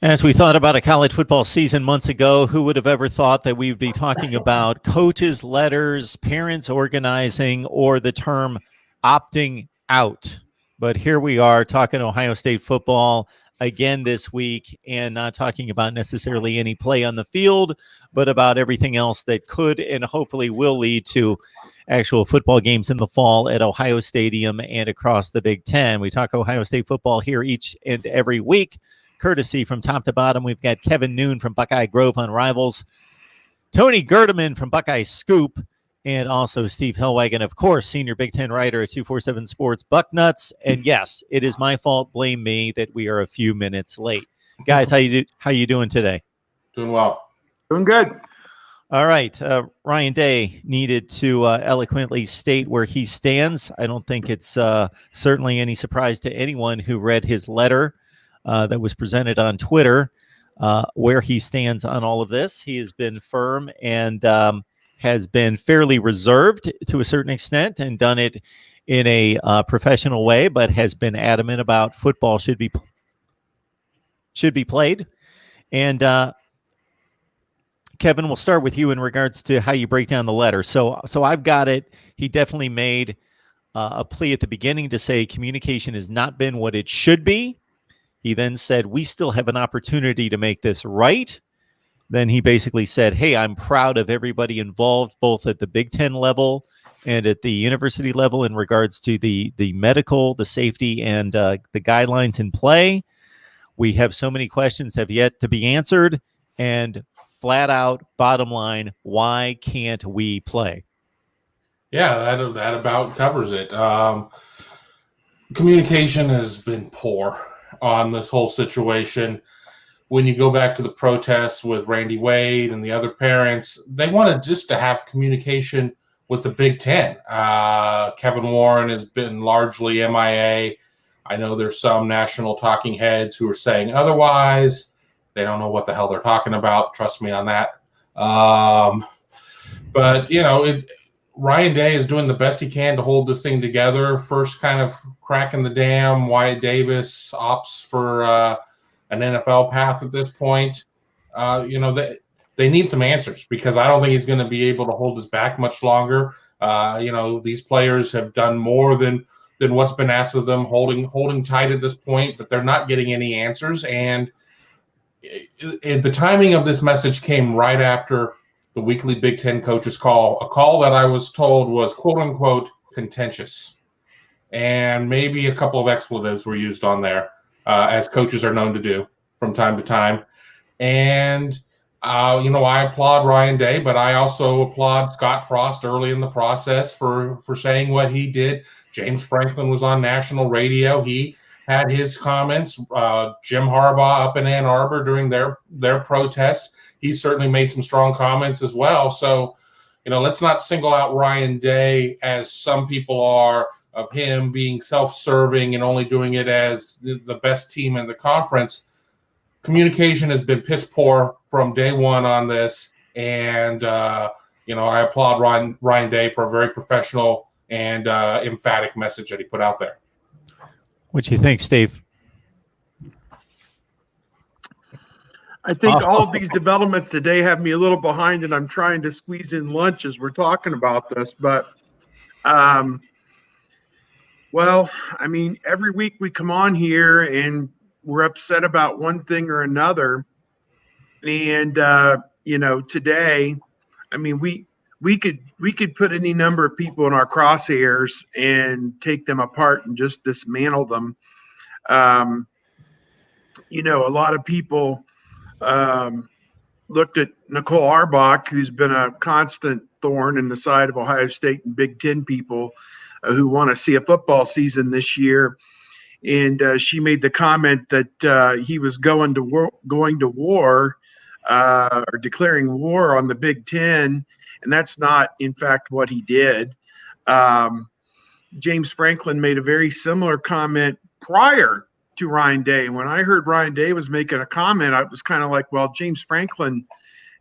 As we thought about a college football season months ago, who would have ever thought that we would be talking about coaches' letters, parents organizing, or the term opting out? But here we are talking Ohio State football again this week, and not talking about necessarily any play on the field, but about everything else that could and hopefully will lead to actual football games in the fall at Ohio Stadium and across the Big Ten. We talk Ohio State football here each and every week, courtesy from top to bottom. We've got Kevin Noon from Buckeye Grove on Rivals, Tony Gerdeman from Buckeye Scoop, and also Steve Hellwagon, of course, senior Big Ten writer at 247 Sports Bucknuts. And yes, it is my fault. Blame me that we are a few minutes late. Guys, how you doing today? Doing well. Doing good. All right. Ryan Day needed to eloquently state where he stands. I don't think it's certainly any surprise to anyone who read his letter that was presented on Twitter, where he stands on all of this. He has been firm and has been fairly reserved to a certain extent, and done it in a professional way, but has been adamant about football should be played. And Kevin, we'll start with you in regards to how you break down the letter. So I've got it. He definitely made a plea at the beginning to say communication has not been what it should be. He then said, we still have an opportunity to make this right. Then he basically said, hey, I'm proud of everybody involved, both at the Big Ten level and at the university level in regards to the medical, the safety, and the guidelines in play. We have so many questions have yet to be answered. And flat out, bottom line, why can't we play? Yeah, that about covers it. Communication has been poor on this whole situation. When you go back to the protests with Randy Wade and the other parents, they wanted just to have communication with the Big Ten. Kevin Warren has been largely MIA. I know there's some national talking heads who are saying otherwise. They don't know what the hell they're talking about. Trust me on that. But, you know, Ryan Day is doing the best he can to hold this thing together. First kind of cracking the dam. Wyatt Davis opts for an NFL path at this point. You know, they need some answers, because I don't think he's going to be able to hold us back much longer. You know, these players have done more than what's been asked of them, holding tight at this point, but they're not getting any answers. And the timing of this message came right after the weekly Big Ten coaches call, a call that I was told was quote unquote contentious, and maybe a couple of expletives were used on there, as coaches are known to do from time to time. And you know, I applaud Ryan Day, but I also applaud Scott Frost early in the process for saying what he did. James Franklin was on national radio. He had his comments. Jim Harbaugh up in Ann Arbor during their protest, he certainly made some strong comments as well. So, you know, let's not single out Ryan Day, as some people are, of him being self-serving and only doing it as the best team in the conference. Communication has been piss poor from day one on this. And, you know, I applaud Ryan Day for a very professional and emphatic message that he put out there. What do you think, Steve? I think all of these developments today have me a little behind, and I'm trying to squeeze in lunch as we're talking about this. But, well, I mean, every week we come on here and we're upset about one thing or another. And, you know, today, I mean, we could put any number of people in our crosshairs and take them apart and just dismantle them. You know, a lot of people looked at Nicole Arbach, who's been a constant thorn in the side of Ohio State and Big Ten people who want to see a football season this year. And she made the comment that he was going to war or declaring war on the Big Ten. And that's not, in fact, what he did. James Franklin made a very similar comment prior to Ryan Day. When I heard Ryan Day was making a comment, I was kind of like, well, James Franklin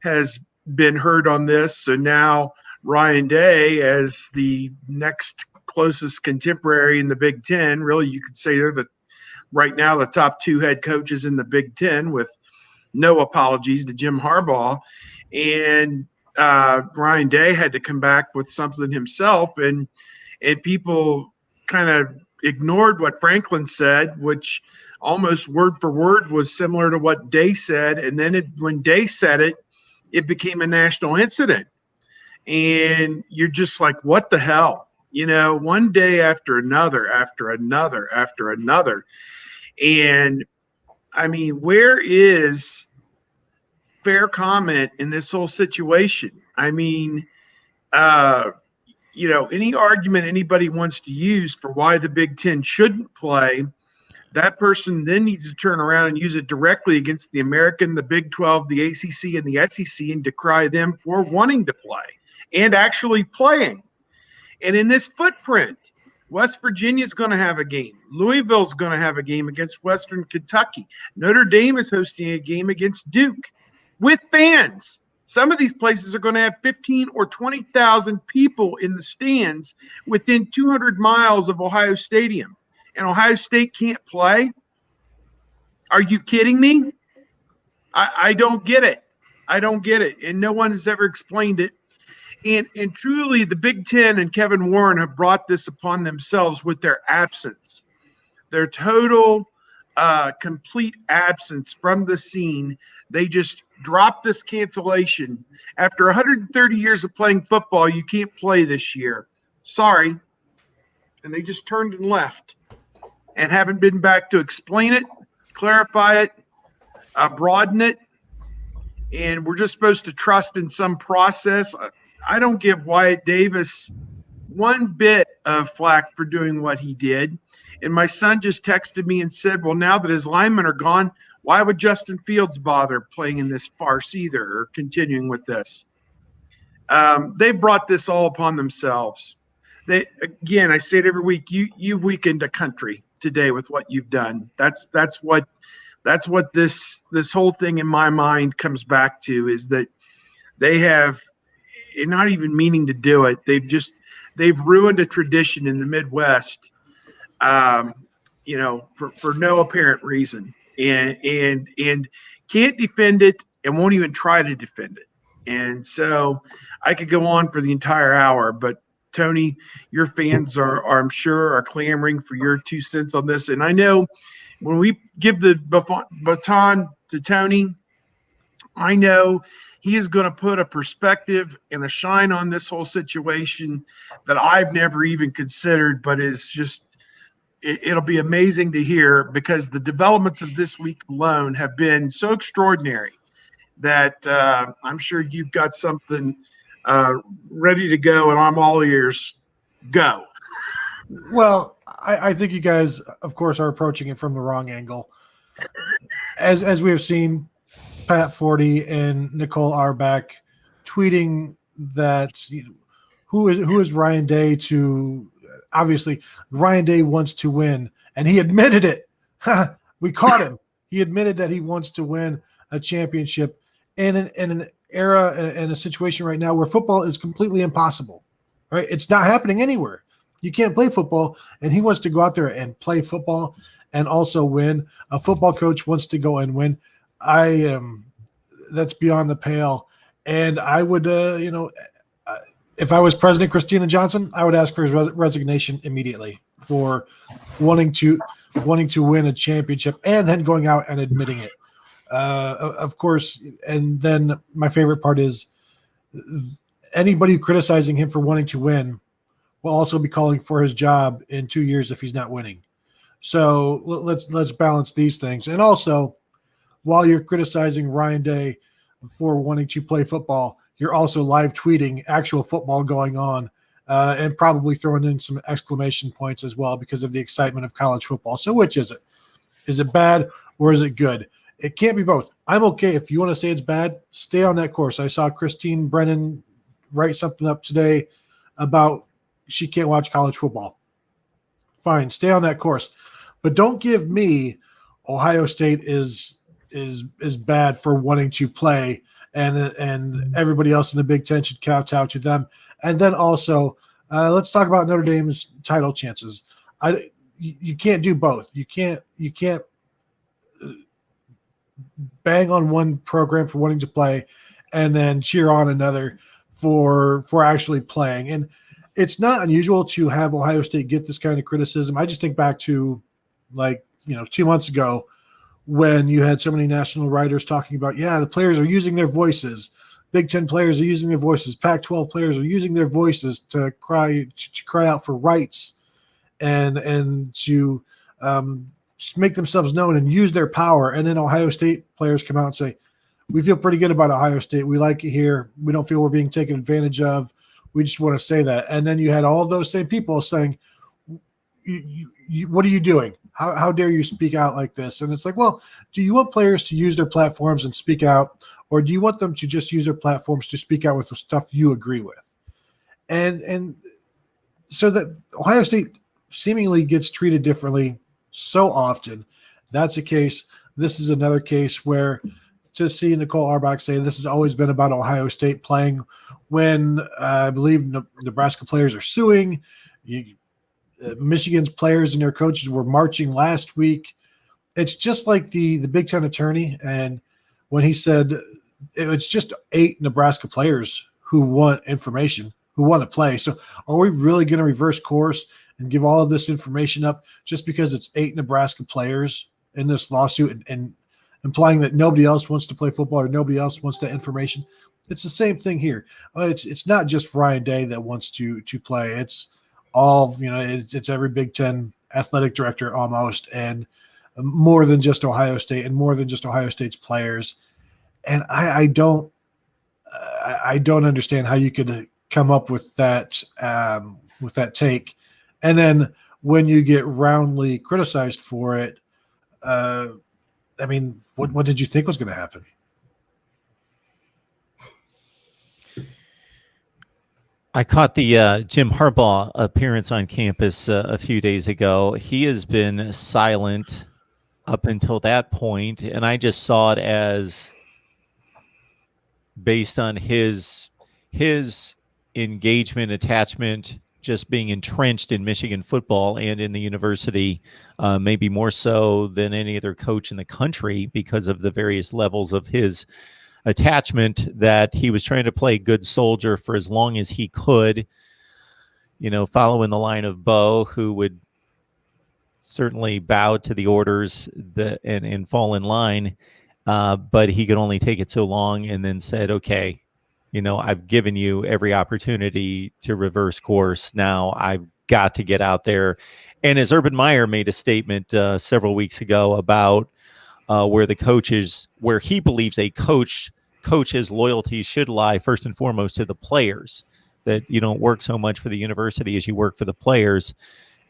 has been heard on this. So now Ryan Day, as the next closest contemporary in the Big Ten, really you could say they're right now the top two head coaches in the Big Ten, with no apologies to Jim Harbaugh. And Ryan Day had to come back with something himself, and people kind of ignored what Franklin said, which almost word for word was similar to what Day said. And then when Day said it, it became a national incident. And you're just like, what the hell? You know, one day after another, after another, after another. And I mean, where is fair comment in this whole situation? I mean, you know, any argument anybody wants to use for why the Big Ten shouldn't play, that person then needs to turn around and use it directly against the American, the Big 12, the ACC, and the SEC, and decry them for wanting to play and actually playing. And in this footprint, West Virginia's going to have a game. Louisville's going to have a game against Western Kentucky. Notre Dame is hosting a game against Duke with fans. Some of these places are going to have 15 or 20,000 people in the stands within 200 miles of Ohio Stadium. And Ohio State can't play? Are you kidding me? I don't get it. I don't get it. And no one has ever explained it. And truly, the Big Ten and Kevin Warren have brought this upon themselves with their absence. Their total, complete absence from the scene. They just dropped this cancellation. After 130 years of playing football, you can't play this year. Sorry. And they just turned and left and haven't been back to explain it, clarify it, broaden it. And we're just supposed to trust in some process. I don't give Wyatt Davis one bit of flack for doing what he did. And my son just texted me and said, well, now that his linemen are gone, why would Justin Fields bother playing in this farce either or continuing with this? They brought this all upon themselves. Again, I say it every week, you've weakened a country today with what you've done. That's what this whole thing in my mind comes back to, is that they have, not even meaning to do it, they've ruined a tradition in the Midwest, you know, for no apparent reason, and can't defend it and won't even try to defend it. And so I could go on for the entire hour, but Tony, your fans are I'm sure are clamoring for your 2 cents on this. And I know when we give the baton to Tony, I know he is going to put a perspective and a shine on this whole situation that I've never even considered, but is just, it'll be amazing to hear, because the developments of this week alone have been so extraordinary that I'm sure you've got something ready to go, and I'm all ears. Go. Well, I think you guys, of course, are approaching it from the wrong angle. As we have seen, Pat Forty and Nicole Auerbach tweeting that who is Ryan Day to, obviously Ryan Day wants to win, and he admitted it. We caught him. He admitted that he wants to win a championship in an era and a situation right now where football is completely impossible. Right? It's not happening anywhere. You can't play football, and he wants to go out there and play football and also win. A football coach wants to go and win. That's beyond the pale. And I would, if I was President Christina Johnson, I would ask for his resignation immediately for wanting to win a championship and then going out and admitting it. Of course, and then my favorite part is anybody criticizing him for wanting to win will also be calling for his job in 2 years if he's not winning. So let's balance these things. And also, while you're criticizing Ryan Day for wanting to play football, you're also live tweeting actual football going on and probably throwing in some exclamation points as well because of the excitement of college football. So which is it? Is it bad or is it good? It can't be both. I'm okay. If you want to say it's bad, stay on that course. I saw Christine Brennan write something up today about she can't watch college football. Fine, stay on that course. But don't give me Ohio State is bad for wanting to play and everybody else in the Big Ten should kowtow to them. And then also, let's talk about Notre Dame's title chances. You can't do both. You can't bang on one program for wanting to play and then cheer on another for actually playing. And it's not unusual to have Ohio State get this kind of criticism. I just think back to 2 months ago when you had so many national writers talking about, the players are using their voices. Big Ten players are using their voices. Pac-12 players are using their voices to cry out for rights and to make themselves known and use their power. And then Ohio State players come out and say, we feel pretty good about Ohio State. We like it here. We don't feel we're being taken advantage of. We just want to say that. And then you had all of those same people saying, what are you doing? How dare you speak out like this? And it's like, well, do you want players to use their platforms and speak out, or do you want them to just use their platforms to speak out with the stuff you agree with? And so that Ohio State seemingly gets treated differently so often. That's a case. This is another case where to see Nicole Auerbach say this has always been about Ohio State playing when I believe Nebraska players are suing. Michigan's players and their coaches were marching last week. It's just like the Big Ten attorney, and when he said it's just 8 Nebraska players who want information, who want to play. So are we really going to reverse course and give all of this information up just because it's 8 Nebraska players in this lawsuit and implying that nobody else wants to play football or nobody else wants that information? It's the same thing here. It's not just Ryan Day that wants to play. It's all, it's every Big Ten athletic director almost, and more than just Ohio State and more than just Ohio State's players. And I don't understand how you could come up with that take. And then when you get roundly criticized for it, what did you think was going to happen? I caught the Jim Harbaugh appearance on campus a few days ago. He has been silent up until that point, and I just saw it as based on his engagement, attachment, just being entrenched in Michigan football and in the university, maybe more so than any other coach in the country because of the various levels of his attachment, that he was trying to play good soldier for as long as he could, following the line of Bo, who would certainly bow to the orders and fall in line. But he could only take it so long and then said, okay, I've given you every opportunity to reverse course. Now I've got to get out there. And as Urban Meyer made a statement several weeks ago about where he believes a coach's loyalties should lie first and foremost to the players, that you don't work so much for the university as you work for the players.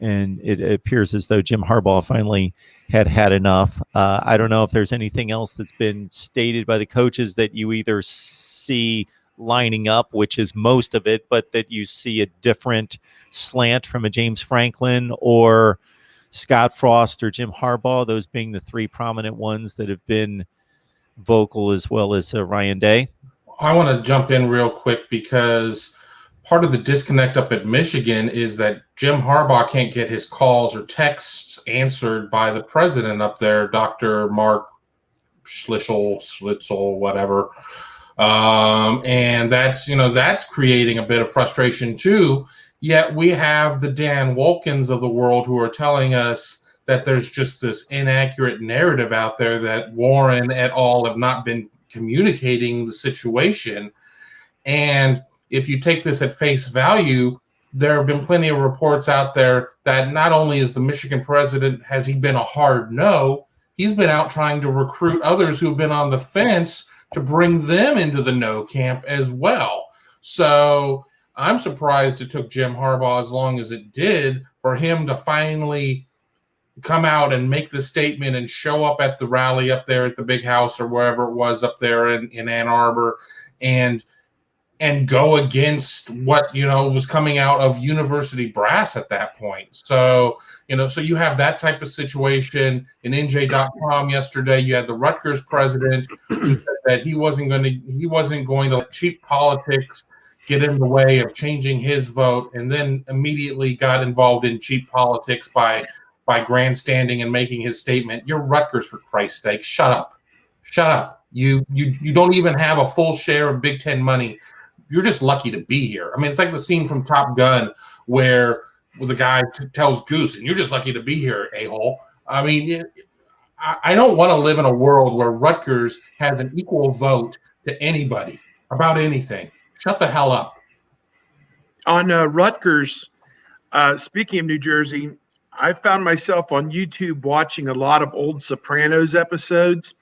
And it appears as though Jim Harbaugh finally had enough. I don't know if there's anything else that's been stated by the coaches that you either see lining up, which is most of it, but that you see a different slant from a James Franklin or Scott Frost or Jim Harbaugh, those being the 3 prominent ones that have been vocal, as well as Ryan Day. I want to jump in real quick because part of the disconnect up at Michigan is that Jim Harbaugh can't get his calls or texts answered by the president up there, Dr. Mark Schlitzel, whatever. And that's creating a bit of frustration too. Yet we have the Dan Wolkins of the world who are telling us that there's just this inaccurate narrative out there that Warren et al. Have not been communicating the situation. And if you take this at face value, there have been plenty of reports out there that not only is the Michigan president, has he been a hard no, he's been out trying to recruit others who've been on the fence to bring them into the no camp as well. So I'm surprised it took Jim Harbaugh as long as it did for him to finally come out and make the statement and show up at the rally up there at the big house or wherever it was up there in Ann Arbor and go against what, was coming out of university brass at that point. So, so you have that type of situation. In NJ.com yesterday, you had the Rutgers president who said that he wasn't going to let cheap politics get in the way of changing his vote, and then immediately got involved in cheap politics by grandstanding and making his statement. You're Rutgers, for Christ's sake. Shut up. Shut up. You don't even have a full share of Big Ten money. You're just lucky to be here. I mean, it's like the scene from Top Gun where the guy tells Goose, and you're just lucky to be here, a-hole. I mean, I don't want to live in a world where Rutgers has an equal vote to anybody about anything. Shut the hell up. On Rutgers, speaking of New Jersey, I found myself on YouTube watching a lot of old Sopranos episodes.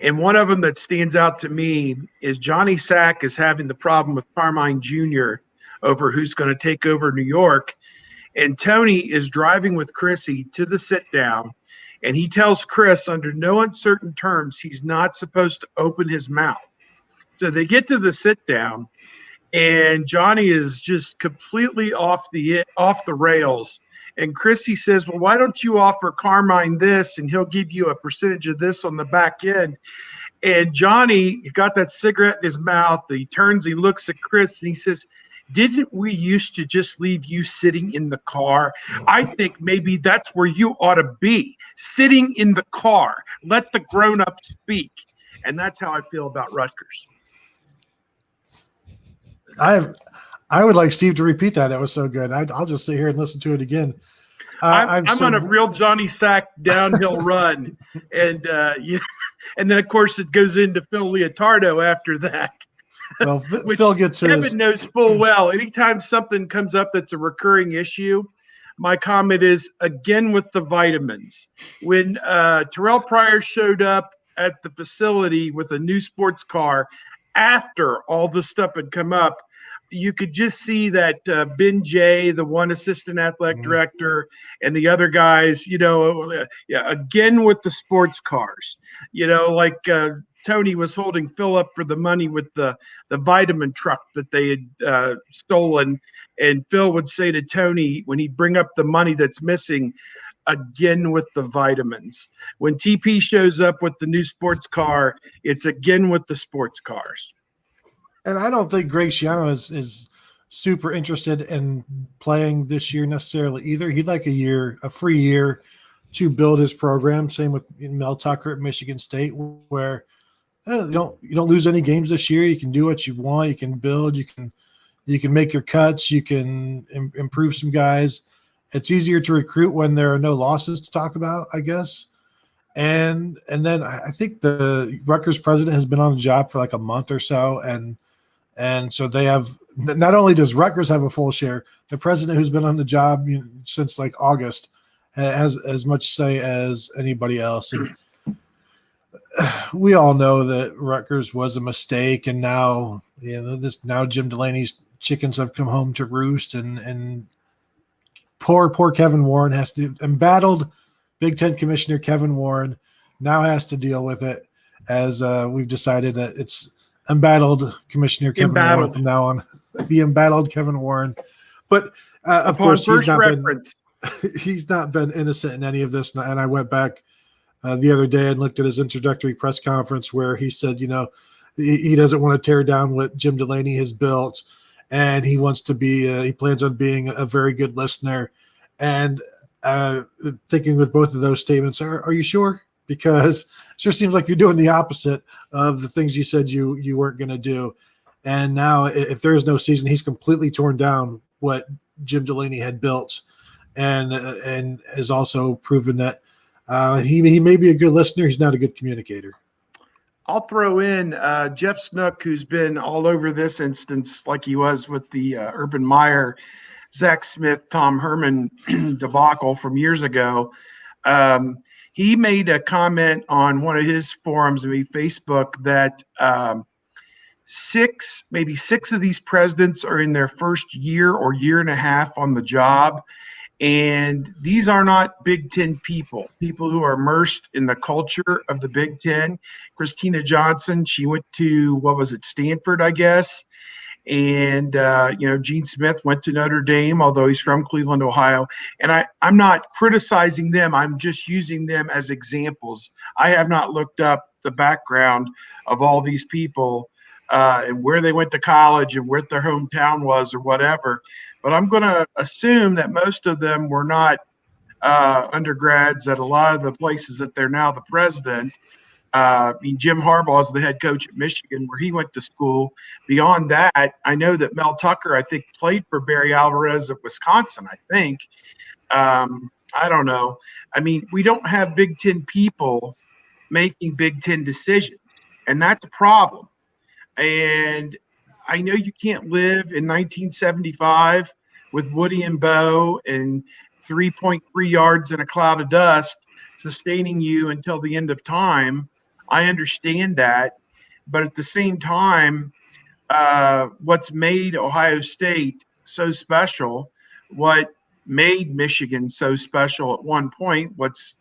And one of them that stands out to me is Johnny Sack is having the problem with Carmine Jr. over who's going to take over New York. And Tony is driving with Chrissy to the sit down. And he tells Chris under no uncertain terms he's not supposed to open his mouth. So they get to the sit down, and Johnny is just completely off the rails. And Chrissy says, well, why don't you offer Carmine this, and he'll give you a percentage of this on the back end. And Johnny got that cigarette in his mouth. He turns, he looks at Chris, and he says, didn't we used to just leave you sitting in the car? I think maybe that's where you ought to be, sitting in the car. Let the grown-ups speak. And that's how I feel about Rutgers. I would like Steve to repeat that. That was so good. I'll just sit here and listen to it again. I'm on a real Johnny Sack downhill run. And and then, of course, it goes into Phil Leotardo after that. Well, Phil gets his. Kevin knows full well. Anytime something comes up that's a recurring issue, my comment is, again, with the vitamins. When Terrell Pryor showed up at the facility with a new sports car after all the stuff had come up, you could just see that Ben Jay, the one assistant athletic director, and the other guys, again with the sports cars, like Tony was holding Phil up for the money with the vitamin truck that they had stolen. And Phil would say to Tony, when he'd bring up the money that's missing, again with the vitamins. When TP shows up with the new sports car, it's again with the sports cars. And I don't think Greg Schiano is super interested in playing this year necessarily either. He'd like a free year to build his program. Same with Mel Tucker at Michigan State, where you don't lose any games this year. You can do what you want. You can build. You can make your cuts. You can improve some guys. It's easier to recruit when there are no losses to talk about, I guess. And then I think the Rutgers president has been on the job for like a month or so, and so they have – not only does Rutgers have a full share, the president who's been on the job since like August has as much say as anybody else. And we all know that Rutgers was a mistake, and now now Jim Delaney's chickens have come home to roost, and poor Kevin Warren has to – embattled Big Ten Commissioner Kevin Warren now has to deal with it, as we've decided that it's – embattled Commissioner Kevin Warren from now on. The embattled Kevin Warren. But of course, he's not been innocent in any of this. And I went back the other day and looked at his introductory press conference where he said, he doesn't want to tear down what Jim Delaney has built, and he wants to be he plans on being a very good listener. And thinking with both of those statements, are you sure? Because it sure seems like you're doing the opposite of the things you said you weren't going to do. And now if there is no season, he's completely torn down what Jim Delaney had built, and has also proven that he may be a good listener. He's not a good communicator. I'll throw in Jeff Snook, who's been all over this instance like he was with the Urban Meyer, Zach Smith, Tom Herman debacle from years ago. He made a comment on one of his forums, maybe Facebook, that maybe six of these presidents are in their first year or year and a half on the job. And these are not Big Ten people who are immersed in the culture of the Big Ten. Christina Johnson, she went to, Stanford, I guess. And, Gene Smith went to Notre Dame, although he's from Cleveland, Ohio. And I'm not criticizing them. I'm just using them as examples. I have not looked up the background of all these people and where they went to college and where their hometown was or whatever. But I'm going to assume that most of them were not undergrads at a lot of the places that they're now the president. Jim Harbaugh is the head coach at Michigan, where he went to school. Beyond that, I know that Mel Tucker, I think, played for Barry Alvarez at Wisconsin, I think. I don't know. I mean, we don't have Big Ten people making Big Ten decisions, and that's a problem. And I know you can't live in 1975 with Woody and Bo and 3.3 yards in a cloud of dust sustaining you until the end of time. I understand that. But at the same time, what's made Ohio State so special, what made Michigan so special at one point, what's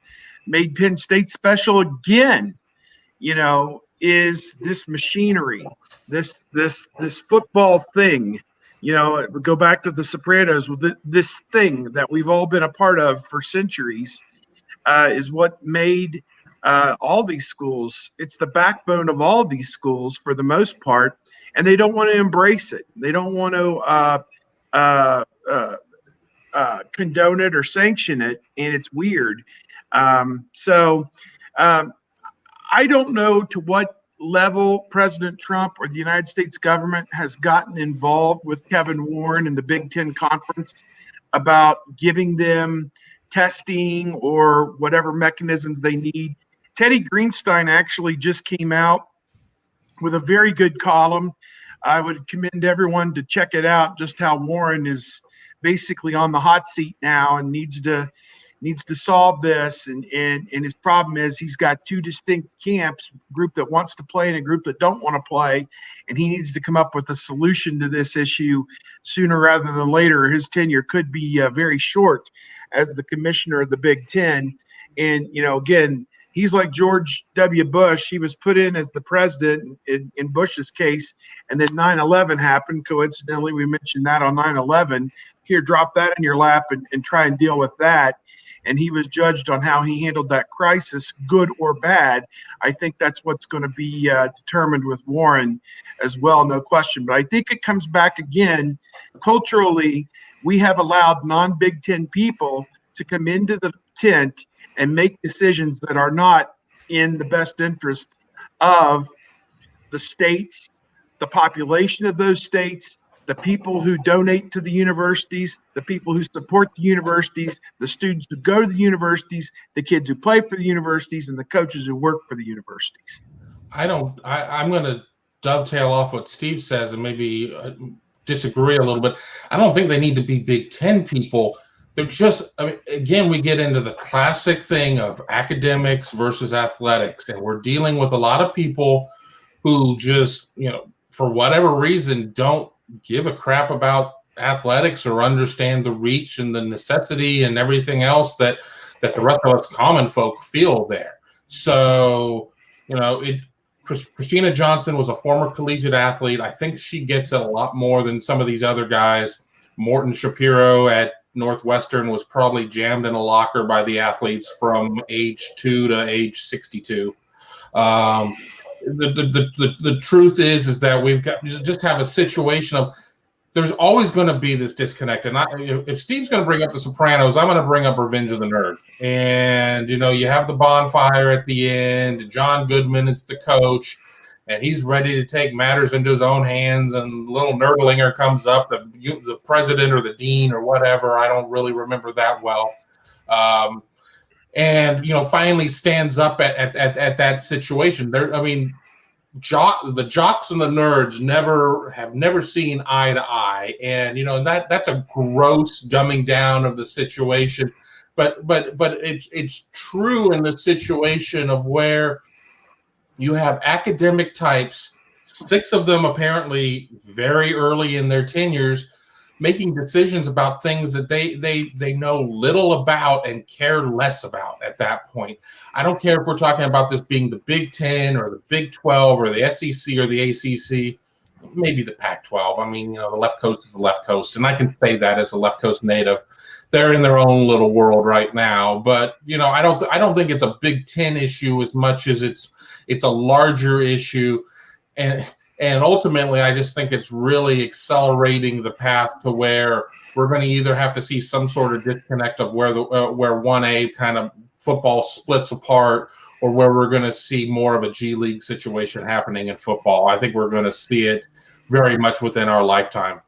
made Penn State special again, is this machinery, this football thing. Go back to The Sopranos with this thing that we've all been a part of for centuries, is what made all these schools. It's the backbone of all these schools for the most part, and they don't want to embrace it. They don't want to condone it or sanction it, and it's weird. I don't know to what level President Trump or the United States government has gotten involved with Kevin Warren and the Big Ten Conference about giving them testing or whatever mechanisms they need. Teddy Greenstein actually just came out with a very good column. I would commend everyone to check it out, just how Warren is basically on the hot seat now and needs to solve this, and his problem is he's got two distinct camps, a group that wants to play and a group that don't want to play, and he needs to come up with a solution to this issue sooner rather than later. His tenure could be very short as the commissioner of the Big Ten. And again, he's like George W. Bush. He was put in as the president in Bush's case, and then 9/11 happened. Coincidentally, we mentioned that on 9/11. Here, drop that in your lap and try and deal with that. And he was judged on how he handled that crisis, good or bad. I think that's what's going to be determined with Warren as well, no question. But I think it comes back again. Culturally, we have allowed non-Big Ten people to come into the tent and make decisions that are not in the best interest of the states, the population of those states, the people who donate to the universities, the people who support the universities, the students who go to the universities, the kids who play for the universities, and the coaches who work for the universities. I'm going to dovetail off what Steve says and maybe disagree a little bit. I don't think they need to be Big Ten people. They're just, again, we get into the classic thing of academics versus athletics, and we're dealing with a lot of people who just, for whatever reason, don't give a crap about athletics or understand the reach and the necessity and everything else that the rest of us common folk feel there. So, Christina Johnson was a former collegiate athlete. I think she gets it a lot more than some of these other guys. Morton Shapiro at Northwestern was probably jammed in a locker by the athletes from age 2 to age 62. The truth is that we've got just have a situation of there's always going to be this disconnect. And if Steve's going to bring up The Sopranos, I'm going to bring up Revenge of the Nerds. And, you have the bonfire at the end. John Goodman is the coach, and he's ready to take matters into his own hands. And little Nerdlinger comes up, the president or the dean or whatever. I don't really remember that well. And finally stands up at that situation. The jocks and the nerds have never seen eye to eye, and that's a gross dumbing down of the situation. But it's true in the situation of where you have academic types, 6 of them apparently very early in their tenures, making decisions about things that they know little about and care less about at that point. I don't care if we're talking about this being the Big Ten or the Big 12 or the SEC or the ACC, maybe the Pac-12. The left coast is the left coast, and I can say that as a left coast native. They're in their own little world right now, but I don't think it's a Big Ten issue as much as it's a larger issue, and ultimately, I just think it's really accelerating the path to where we're going to either have to see some sort of disconnect of where 1A kind of football splits apart, or where we're going to see more of a G League situation happening in football. I think we're going to see it very much within our lifetime.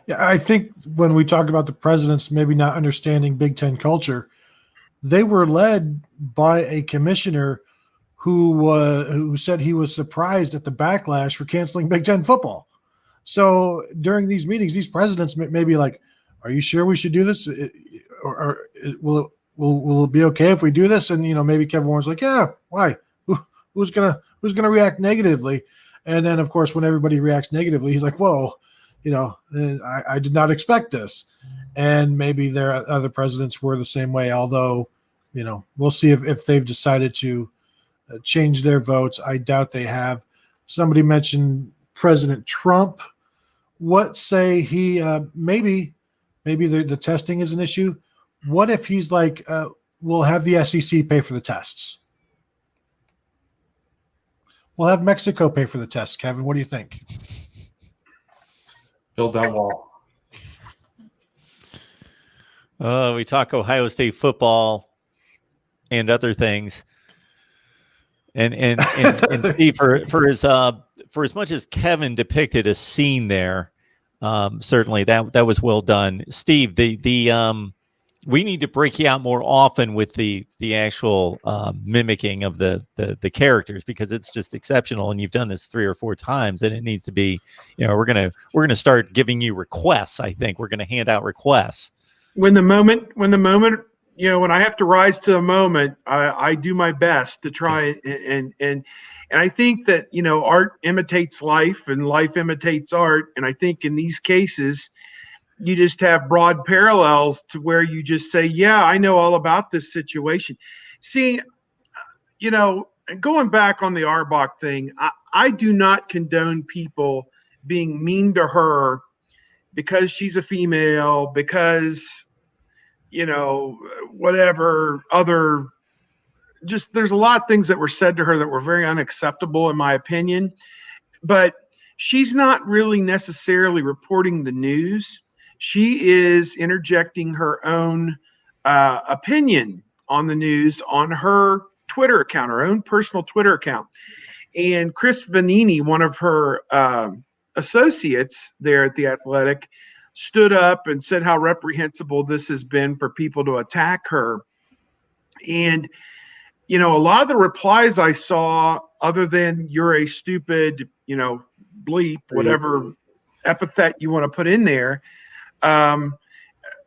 Yeah, I think when we talk about the presidents maybe not understanding Big Ten culture, they were led by a commissioner who said he was surprised at the backlash for canceling Big Ten football. So during these meetings, these presidents may be like, "Are you sure we should do this? Or will it be okay if we do this?" And maybe Kevin Warren's like, "Yeah, why? Who's gonna react negatively?" And then of course, when everybody reacts negatively, he's like, "Whoa, I did not expect this." And maybe their other presidents were the same way. Although, we'll see if they've decided to change their votes. I doubt they have. Somebody mentioned President Trump. What say he maybe the testing is an issue. What if he's like, we'll have the SEC pay for the tests? We'll have Mexico pay for the tests. Kevin, what do you think? Build that wall. We talk Ohio State football and other things. And Steve, for as much as Kevin depicted a scene there, certainly that was well done. Steve, we need to break you out more often with the actual mimicking of the characters, because it's just exceptional, and you've done this 3 or 4 times, and it needs to be. We're gonna start giving you requests. I think we're gonna hand out requests. When the moment, when I have to rise to a moment, I do my best to try and I think that, art imitates life and life imitates art. And I think in these cases, you just have broad parallels to where you just say, yeah, I know all about this situation. See, going back on the Arbach thing, I do not condone people being mean to her because she's a female, because, whatever other, just there's a lot of things that were said to her that were very unacceptable in my opinion, but she's not really necessarily reporting the news. She is interjecting her own opinion on the news on her Twitter account, her own personal Twitter account. And Chris Vanini, one of her associates there at The Athletic, stood up and said how reprehensible this has been for people to attack her. And, a lot of the replies I saw, other than "you're a stupid, bleep," whatever epithet you want to put in there,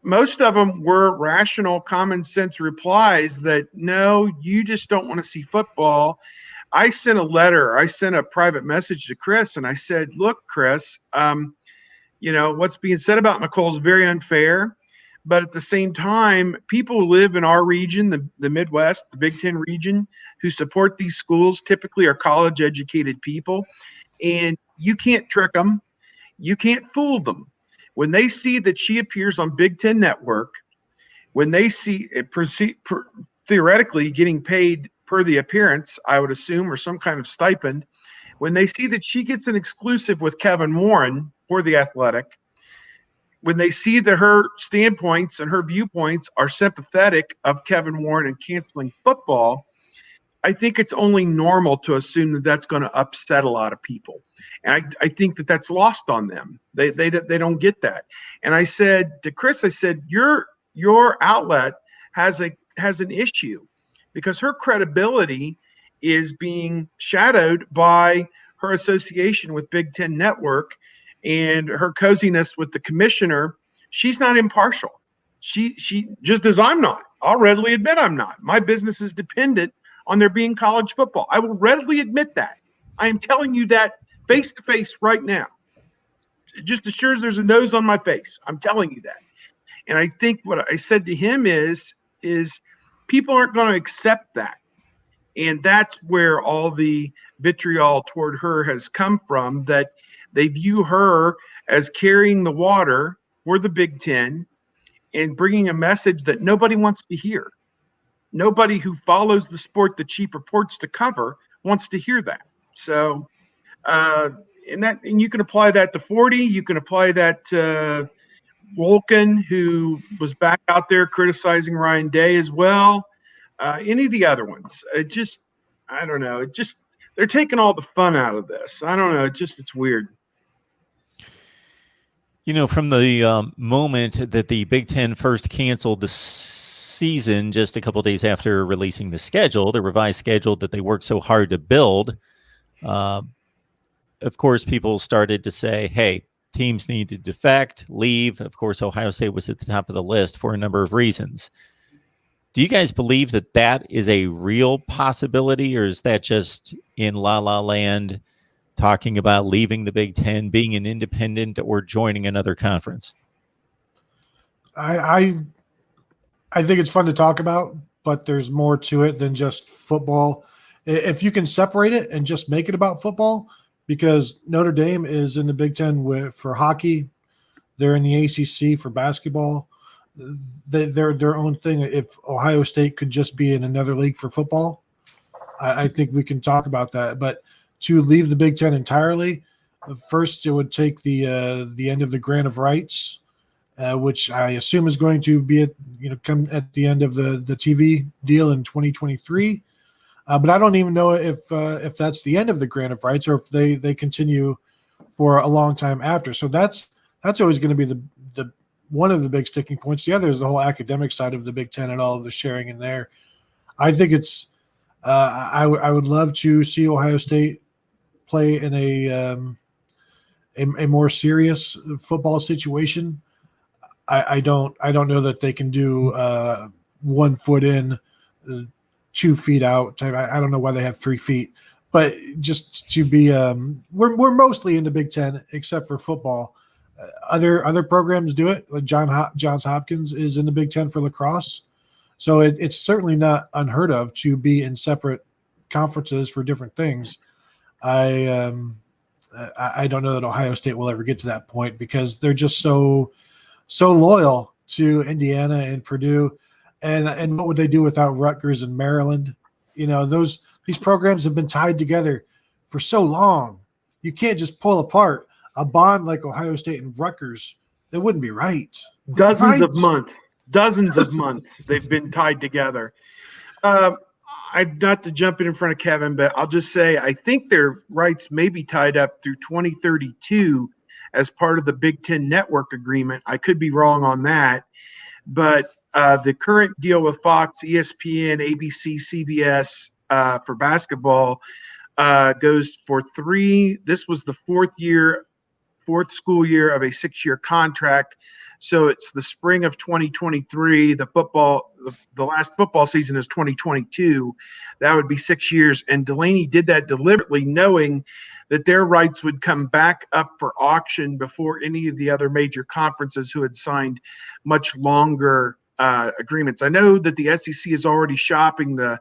most of them were rational, common sense replies that, no, you just don't want to see football. I sent a private message to Chris, and I said, look, Chris, what's being said about Nicole is very unfair. But at the same time, people who live in our region, the Midwest, the Big Ten region, who support these schools typically are college-educated people. And you can't trick them. You can't fool them. When they see that she appears on Big Ten Network, when they see it theoretically getting paid per the appearance, I would assume, or some kind of stipend, when they see that she gets an exclusive with Kevin Warren for The Athletic, when they see that her standpoints and her viewpoints are sympathetic of Kevin Warren and canceling football, I think it's only normal to assume that that's going to upset a lot of people. And I think that that's lost on them. They don't get that. And I said to Chris, your outlet has an issue, because her credibility is being shadowed by her association with Big Ten Network and her coziness with the commissioner. She's not impartial. She just as I'm not. I'll readily admit I'm not. My business is dependent on there being college football. I will readily admit that. I am telling you that face to face right now. Just as sure as there's a nose on my face, I'm telling you that. And I think what I said to him is people aren't going to accept that. And that's where all the vitriol toward her has come from, that they view her as carrying the water for the Big Ten and bringing a message that nobody wants to hear. Nobody who follows the sport that she purports to cover wants to hear that. So, and you can apply that to 40. You can apply that to Wolken, who was back out there criticizing Ryan Day as well. any of the other ones. I don't know. They're taking all the fun out of this. I don't know. It's weird. From the moment that the Big Ten first canceled the season, just a couple days after releasing the schedule, the revised schedule that they worked so hard to build, of course, people started to say, hey, teams need to defect, leave. Of course, Ohio State was at the top of the list for a number of reasons. Do you guys believe that that is a real possibility, or is that just in la la land, talking about leaving the Big Ten, being an independent, or joining another conference? I think it's fun to talk about, but there's more to it than just football. If you can separate it and just make it about football, because Notre Dame is in the Big Ten for hockey, they're in the ACC for basketball. They're their own thing. If Ohio State could just be in another league for football, I think we can talk about that. But to leave the Big Ten entirely, first it would take the end of the grant of rights, which I assume is going to be come at the end of the TV deal in 2023. But I don't even know if that's the end of the grant of rights, or if they continue for a long time after. So that's always going to be the one of the big sticking points. The other is the whole academic side of the Big Ten and all of the sharing in there. I think it's I would love to see Ohio State play in a more serious football situation. I don't know that they can do 1 foot in, 2 feet out type. I don't know why they have 3 feet, but just to be we're mostly in the Big Ten except for football. Other programs do it. Like Johns Hopkins is in the Big Ten for lacrosse, so it's certainly not unheard of to be in separate conferences for different things. I don't know that Ohio State will ever get to that point, because they're just so loyal to Indiana and Purdue, and what would they do without Rutgers and Maryland? These programs have been tied together for so long. You can't just pull apart a bond like Ohio State and Rutgers. That wouldn't be right. Dozens of months they've been tied together. I've not to jump in front of Kevin, but I'll just say I think their rights may be tied up through 2032 as part of the Big Ten Network agreement. I could be wrong on that, but the current deal with Fox, ESPN, ABC, CBS for basketball goes for 3. This was the fourth school year of a 6-year contract. So it's the spring of 2023. The last football season is 2022. That would be 6 years. And Delaney did that deliberately, knowing that their rights would come back up for auction before any of the other major conferences who had signed much longer agreements. I know that the SEC is already shopping the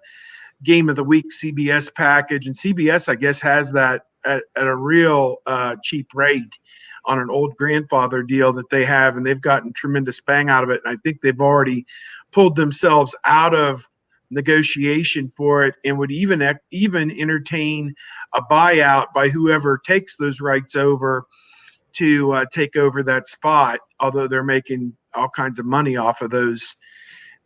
Game of the Week CBS package, and CBS, I guess, has that at a real cheap rate on an old grandfather deal that they have, and they've gotten tremendous bang out of it. And I think they've already pulled themselves out of negotiation for it, and would even entertain a buyout by whoever takes those rights over to take over that spot, although they're making all kinds of money off of those.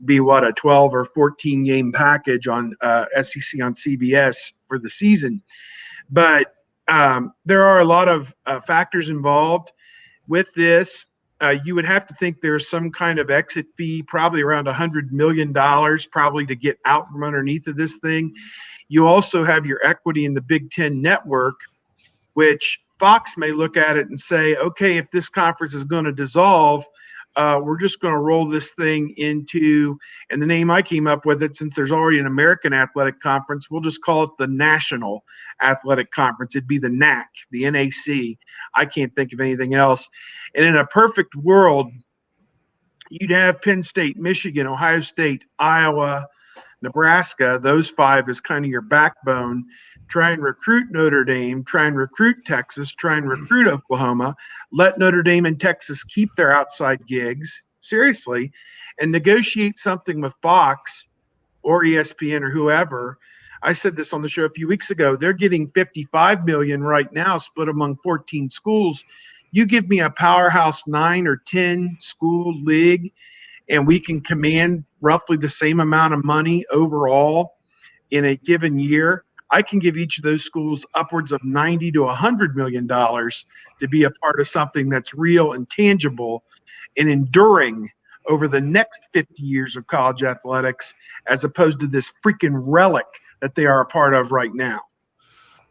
Be a 12 or 14 game package on SEC on CBS for the season. But there are a lot of factors involved with this. You would have to think there's some kind of exit fee, probably around $100 million, probably to get out from underneath of this thing. You also have your equity in the Big Ten Network, which Fox may look at it and say, okay, if this conference is going to dissolve, we're just going to roll this thing into, and the name I came up with it, since there's already an American Athletic Conference, we'll just call it the National Athletic Conference. It'd be the NAC, the NAC. I can't think of anything else. And in a perfect world, you'd have Penn State, Michigan, Ohio State, Iowa, Nebraska, those 5 is kind of your backbone. Try and recruit Notre Dame, try and recruit Texas, try and recruit Oklahoma, let Notre Dame and Texas keep their outside gigs, seriously, and negotiate something with Fox or ESPN or whoever. I said this on the show a few weeks ago. They're getting $55 million right now, split among 14 schools. You give me a powerhouse 9 or 10 school league, and we can command roughly the same amount of money overall in a given year, I can give each of those schools upwards of $90 to $100 million to be a part of something that's real and tangible and enduring over the next 50 years of college athletics, as opposed to this freaking relic that they are a part of right now.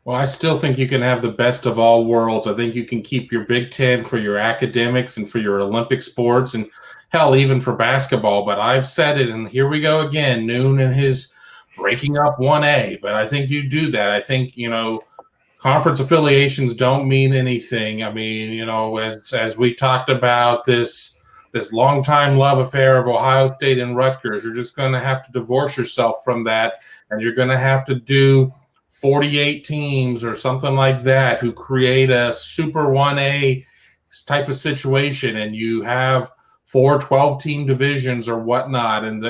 Well, I still think you can have the best of all worlds. I think you can keep your Big Ten for your academics and for your Olympic sports, and hell, even for basketball. But I've said it, and here we go again, Noon and his breaking up 1A. But I think you do that. I think, you know, conference affiliations don't mean anything. I mean, you know, as we talked about this longtime love affair of Ohio State and Rutgers, you're just going to have to divorce yourself from that, and you're going to have to do 48 teams or something like that who create a Super 1A type of situation, and you have 4 12-team divisions or whatnot, and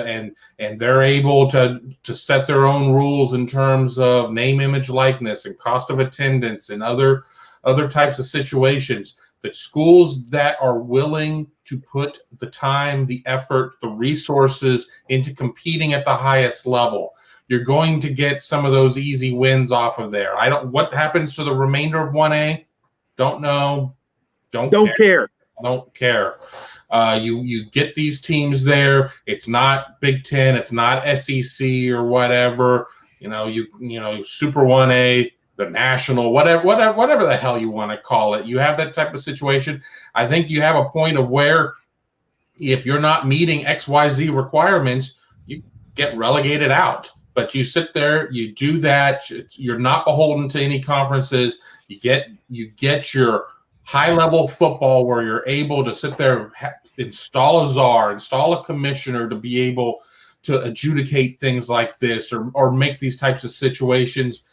they're able to set their own rules in terms of name, image, likeness, and cost of attendance, and other types of situations. That schools that are willing to put the time, the effort, the resources into competing at the highest level, you're going to get some of those easy wins off of there. What happens to the remainder of 1A? Don't know. Don't care. Don't care. You get these teams there. It's not Big Ten. It's not SEC or whatever. You know, Super 1A, the national, whatever the hell you want to call it. You have that type of situation. I think you have a point of where if you're not meeting XYZ requirements, you get relegated out. But you sit there, you do that. You're not beholden to any conferences. You get your high-level football where you're able to sit there, install a czar, install a commissioner to be able to adjudicate things like this or make these types of situations.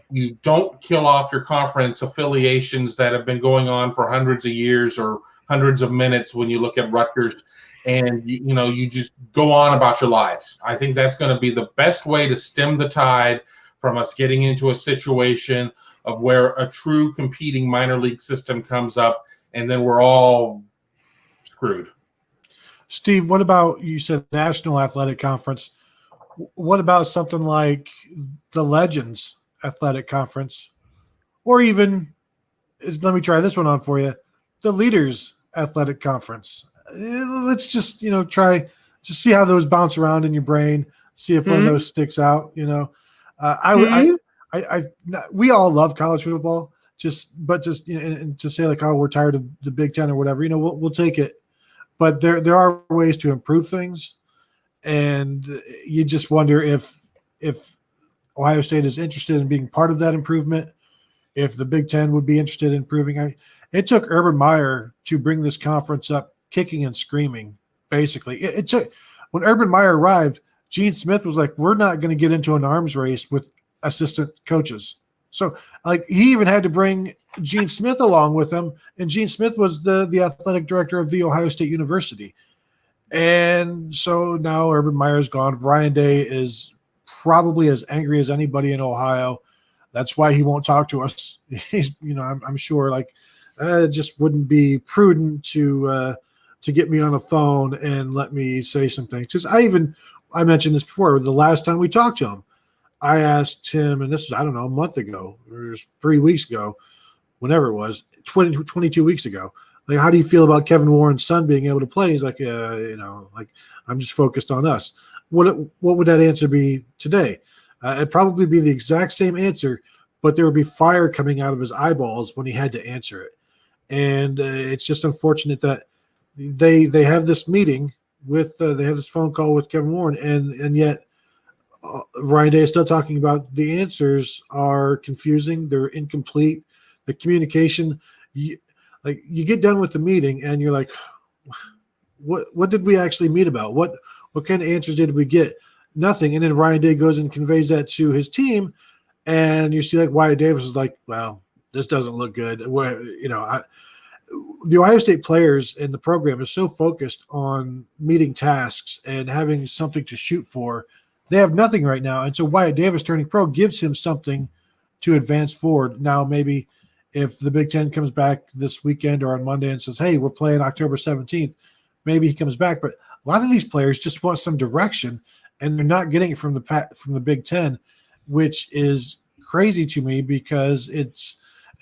You don't kill off your conference affiliations that have been going on for hundreds of years or hundreds of minutes when you look at Rutgers, and you just go on about your lives. I think that's going to be the best way to stem the tide from us getting into a situation of where a true competing minor league system comes up, and then we're all screwed. Steve, what about, you said National Athletic Conference. What about something like the Legends Athletic Conference, or even, let me try this one on for you, the Leaders Athletic Conference? Let's just, just see how those bounce around in your brain, see if one of those sticks out. We all love college football, but to say like, oh, we're tired of the Big Ten or whatever, we'll take it. But there are ways to improve things, and you just wonder if Ohio State is interested in being part of that improvement, if the Big Ten would be interested in improving. It took Urban Meyer to bring this conference up kicking and screaming, basically. It took, when Urban Meyer arrived, Gene Smith was like, we're not going to get into an arms race with assistant coaches. So, like, he even had to bring Gene Smith along with him, and Gene Smith was the athletic director of The Ohio State University. And so now Urban Meyer's gone. Brian Day is probably as angry as anybody in Ohio. That's why he won't talk to us. He's, I'm sure, like, it just wouldn't be prudent to get me on a phone and let me say some things. Because I mentioned this before. The last time we talked to him, I asked him, and this was, a month ago, or it was 3 weeks ago, whenever it was, 22 weeks ago. Like, how do you feel about Kevin Warren's son being able to play? He's like, like, I'm just focused on us. What would that answer be today? It'd probably be the exact same answer, but there would be fire coming out of his eyeballs when he had to answer it. And it's just unfortunate that they have this meeting with they have this phone call with Kevin Warren, and yet Ryan Day is still talking about the answers are confusing, they're incomplete, the communication. You get done with the meeting and you're like, what did we actually meet about? What kind of answers did we get? Nothing. And then Ryan Day goes and conveys that to his team, and you see like Wyatt Davis is like, well, this doesn't look good. The Ohio State players in the program is so focused on meeting tasks and having something to shoot for. They have nothing right now. And so Wyatt Davis turning pro gives him something to advance forward. Now, maybe if the Big Ten comes back this weekend or on Monday and says, hey, we're playing October 17th, maybe he comes back. But a lot of these players just want some direction, and they're not getting it from the Big Ten, which is crazy to me because it's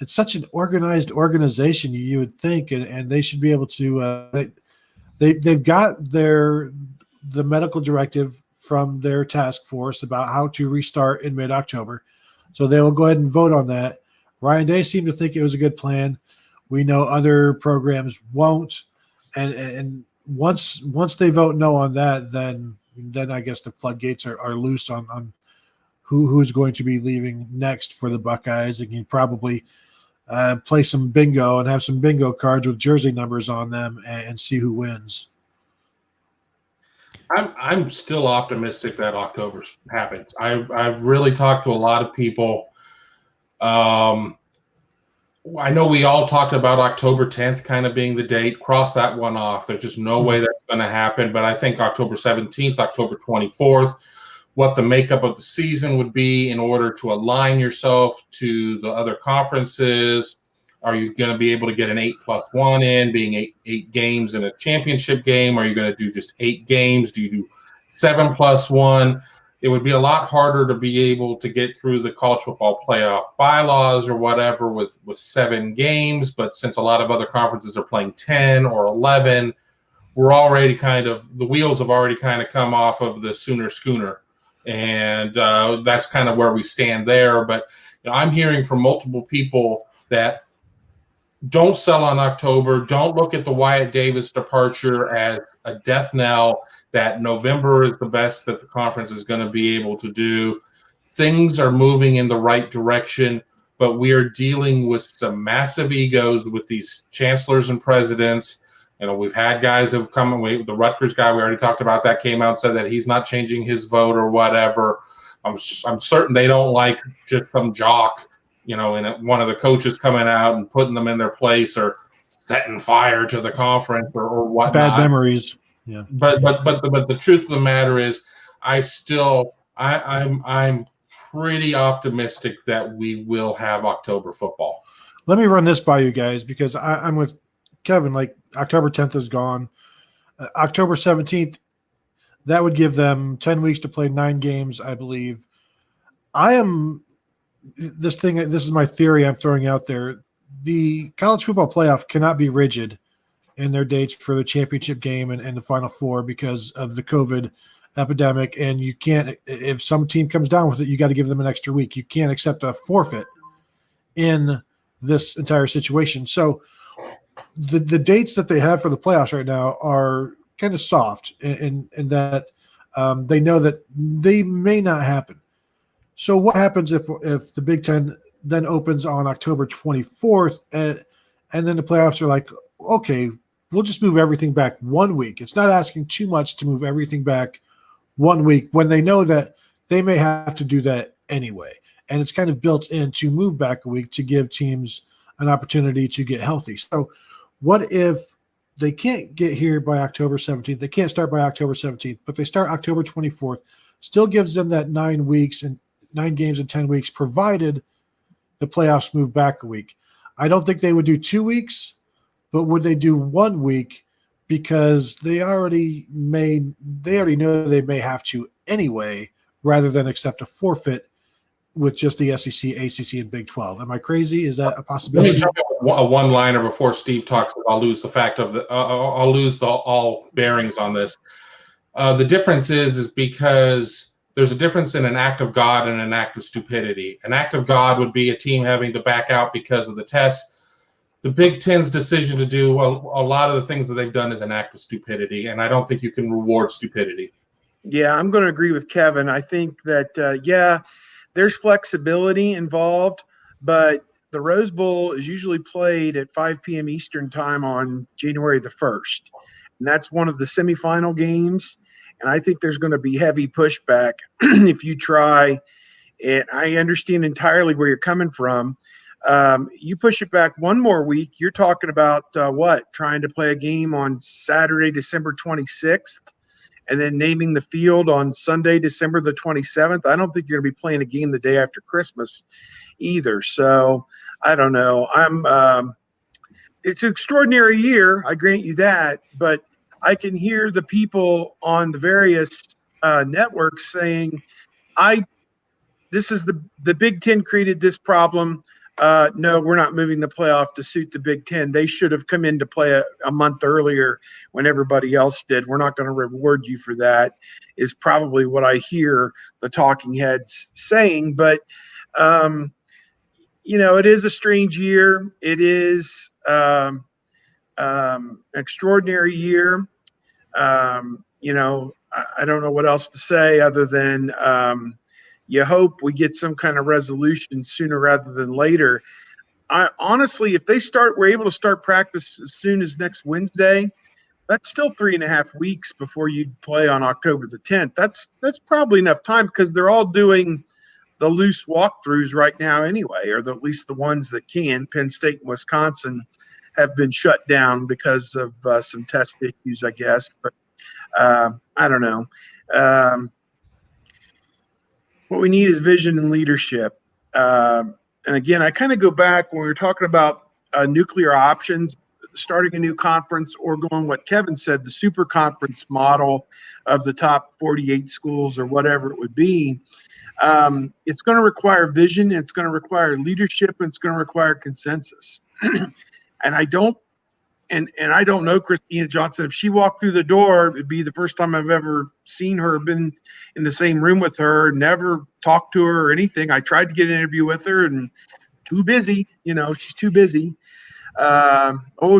such an organized organization. You would think, and they should be able to. They've got the medical directive from their task force about how to restart in mid-October, so they will go ahead and vote on that. Ryan Day seemed to think it was a good plan. We know other programs won't, and once they vote no on that, then I guess the floodgates are loose on who's going to be leaving next for the Buckeyes. And you probably play some bingo and have some bingo cards with jersey numbers on them and see who wins. I'm still optimistic that October happens. I've really talked to a lot of people. I know we all talked about October 10th kind of being the date. Cross that one off. There's just no way that's going to happen. But I think October 17th, October 24th, what the makeup of the season would be in order to align yourself to the other conferences. Are you going to be able to get an 8+1 in, being eight games in a championship game? Are you going to do just 8 games? Do you do 7+1? It would be a lot harder to be able to get through the college football playoff bylaws or whatever with 7 games. But since a lot of other conferences are playing 10 or 11, we're already the wheels have already kind of come off of the Sooner schooner. And that's kind of where we stand there. But I'm hearing from multiple people that don't sell on October. Don't look at the Wyatt Davis departure as a death knell, that November is the best that the conference is going to be able to do. Things are moving in the right direction, but we are dealing with some massive egos with these chancellors and presidents. We've had guys who've come away. The Rutgers guy, we already talked about that, came out and said that he's not changing his vote or whatever. I'm certain they don't like just some jock, and one of the coaches coming out and putting them in their place or setting fire to the conference or whatnot. Bad memories. Yeah. But the truth of the matter is, I'm pretty optimistic that we will have October football. Let me run this by you guys because I'm with Kevin. Like October 10th is gone. October 17th, that would give them 10 weeks to play 9 games, I believe. This is my theory I'm throwing out there. The college football playoff cannot be rigid in their dates for the championship game and the Final Four because of the COVID epidemic. And you can't, if some team comes down with it, you got to give them an extra week. You can't accept a forfeit in this entire situation. So the dates that they have for the playoffs right now are kind of soft in that they know that they may not happen. So what happens if the Big Ten then opens on October 24th and then the playoffs are like, okay, we'll just move everything back 1 week. It's not asking too much to move everything back 1 week when they know that they may have to do that anyway. And it's kind of built in to move back a week to give teams an opportunity to get healthy. So what if they can't get here by October 17th? They can't start by October 17th, but they start October 24th. Still gives them that 9 weeks and 9 games in 10 weeks, provided the playoffs move back a week. I don't think they would do 2 weeks, but would they do 1 week because they already know they may have to anyway, rather than accept a forfeit with just the SEC, ACC, and Big 12. Am I crazy? Is that a possibility? Let me jump in a one-liner before Steve talks. I'll lose the fact of I'll lose all bearings on this. The difference is because there's a difference in an act of God and an act of stupidity. An act of God would be a team having to back out because of the test. The Big Ten's decision to do a lot of the things that they've done is an act of stupidity, and I don't think you can reward stupidity. Yeah, I'm going to agree with Kevin. I think that, there's flexibility involved, but the Rose Bowl is usually played at 5 p.m. Eastern time on January the 1st, and that's one of the semifinal games. And I think there's going to be heavy pushback if you try. And I understand entirely where you're coming from. You push it back 1 more week, you're talking about trying to play a game on Saturday, December 26th, and then naming the field on Sunday, December the 27th. I don't think you're going to be playing a game the day after Christmas either. So I don't know. It's an extraordinary year. I grant you that, but I can hear the people on the various networks saying, this is the Big Ten created this problem. No, we're not moving the playoff to suit the Big Ten. They should have come into play a month earlier when everybody else did. We're not going to reward you for that, is probably what I hear the talking heads saying. But, it is a strange year. It is an extraordinary year. I don't know what else to say other than you hope we get some kind of resolution sooner rather than later. Honestly, if we're able to start practice as soon as next Wednesday, that's still 3.5 weeks before you'd play on October the 10th. That's probably enough time because they're all doing the loose walkthroughs right now anyway, or at least the ones that can. Penn State and Wisconsin have been shut down because of some test issues, I guess. But I don't know. What we need is vision and leadership. And again, I kind of go back when we were talking about nuclear options, starting a new conference, or going what Kevin said, the super conference model of the top 48 schools or whatever it would be. It's going to require vision, it's going to require leadership, and it's going to require consensus. And I don't know Christina Johnson. If she walked through the door, it'd be the first time I've ever seen her, been in the same room with her, never talked to her or anything. I tried to get an interview with her and too busy. She's too busy.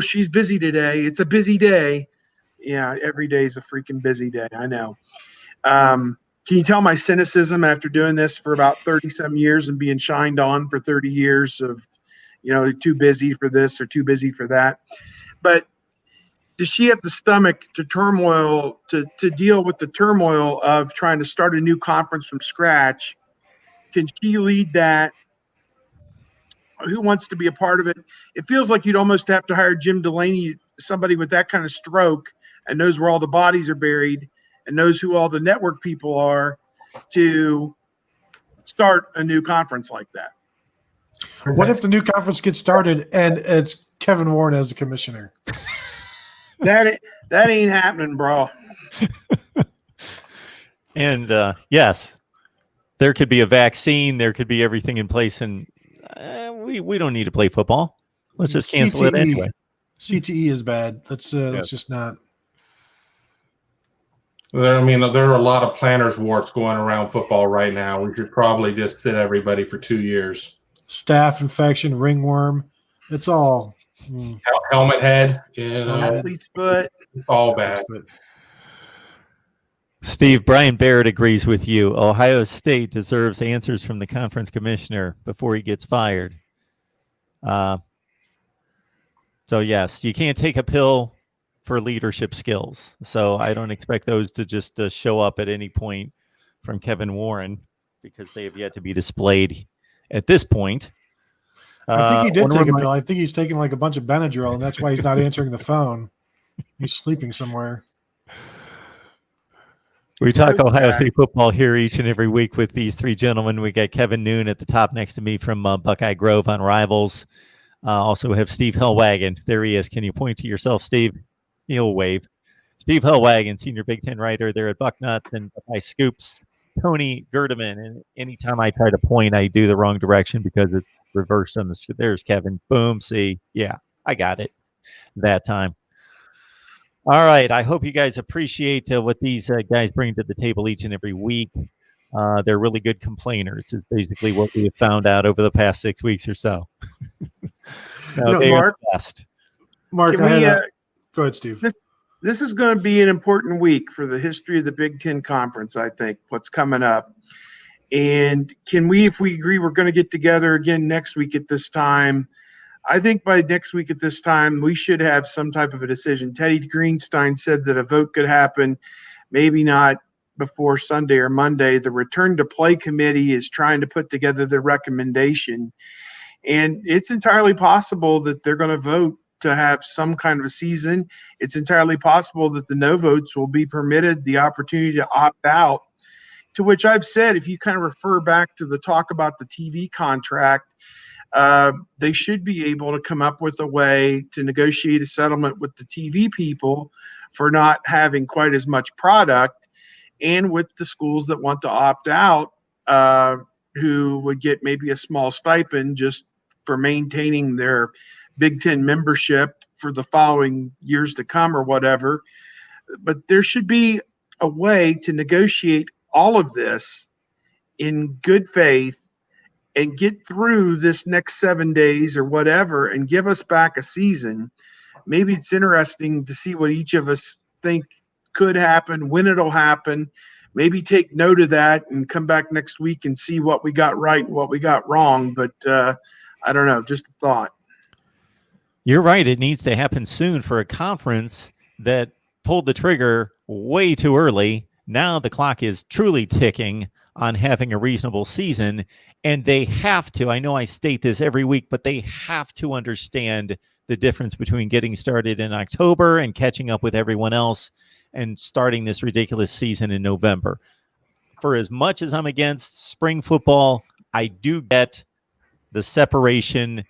She's busy today. It's a busy day. Yeah, every day is a freaking busy day. I know. Can you tell my cynicism after doing this for about 30-some years and being shined on for 30 years of, too busy for this or too busy for that? But does she have the stomach to deal with the turmoil of trying to start a new conference from scratch? Can she lead that? Who wants to be a part of it? It feels like you'd almost have to hire Jim Delaney, somebody with that kind of stroke and knows where all the bodies are buried and knows who all the network people are, to start a new conference like that. What if the new conference gets started and it's Kevin Warren as the commissioner? That ain't happening, bro. And yes, there could be a vaccine. There could be everything in place, and we don't need to play football. Let's just cancel it anyway. CTE is bad. Let's just not. There are a lot of planners warts going around football right now. We should probably just sit everybody for 2 years. Staph infection, ringworm. It's all helmet head. Athlete's foot. All bad. Steve, Brian Barrett agrees with you. Ohio State deserves answers from the conference commissioner before he gets fired. So yes, you can't take a pill for leadership skills. So I don't expect those to just show up at any point from Kevin Warren, because they have yet to be displayed at this point. I think he did take a pill. I think he's taking like a bunch of Benadryl, and that's why he's not answering the phone. He's sleeping somewhere. We talk Ohio State football here each and every week with these three gentlemen. We got Kevin Noon at the top next to me from Buckeye Grove on Rivals. Also have Steve Hellwagon. There he is. Can you point to yourself, Steve? He'll wave. Steve Hellwagon, senior Big Ten writer there at Bucknuts and Buckeye Scoops. Tony Gerdeman. And anytime I try to point, I do the wrong direction because it's reversed on the screen. There's Kevin. Boom. See, yeah, I got it that time. All right. I hope you guys appreciate what these guys bring to the table each and every week. They're really good complainers, is basically what we have found out over the past 6 weeks or so. Mark, go ahead, Steve. This is going to be an important week for the history of the Big Ten Conference, I think, what's coming up. And can we, if we agree we're going to get together again next week at this time, I think by next week at this time, we should have some type of a decision. Teddy Greenstein said that a vote could happen, maybe not before Sunday or Monday. The Return to Play Committee is trying to put together the recommendation. And it's entirely possible that they're going to vote to have some kind of a season. It's entirely possible that the no votes will be permitted the opportunity to opt out, to which I've said, if you kind of refer back to the talk about the TV contract, they should be able to come up with a way to negotiate a settlement with the TV people for not having quite as much product, and with the schools that want to opt out, who would get maybe a small stipend just for maintaining their Big Ten membership for the following years to come or whatever. But there should be a way to negotiate all of this in good faith and get through this next 7 days or whatever and give us back a season. Maybe it's interesting to see what each of us think could happen, when it'll happen. Maybe take note of that and come back next week and see what we got right and what we got wrong. But I don't know, just a thought. You're right. It needs to happen soon for a conference that pulled the trigger way too early. Now the clock is truly ticking on having a reasonable season, and they have to, I know I state this every week, but they have to understand the difference between getting started in October and catching up with everyone else and starting this ridiculous season in November. For as much as I'm against spring football, I do get the separation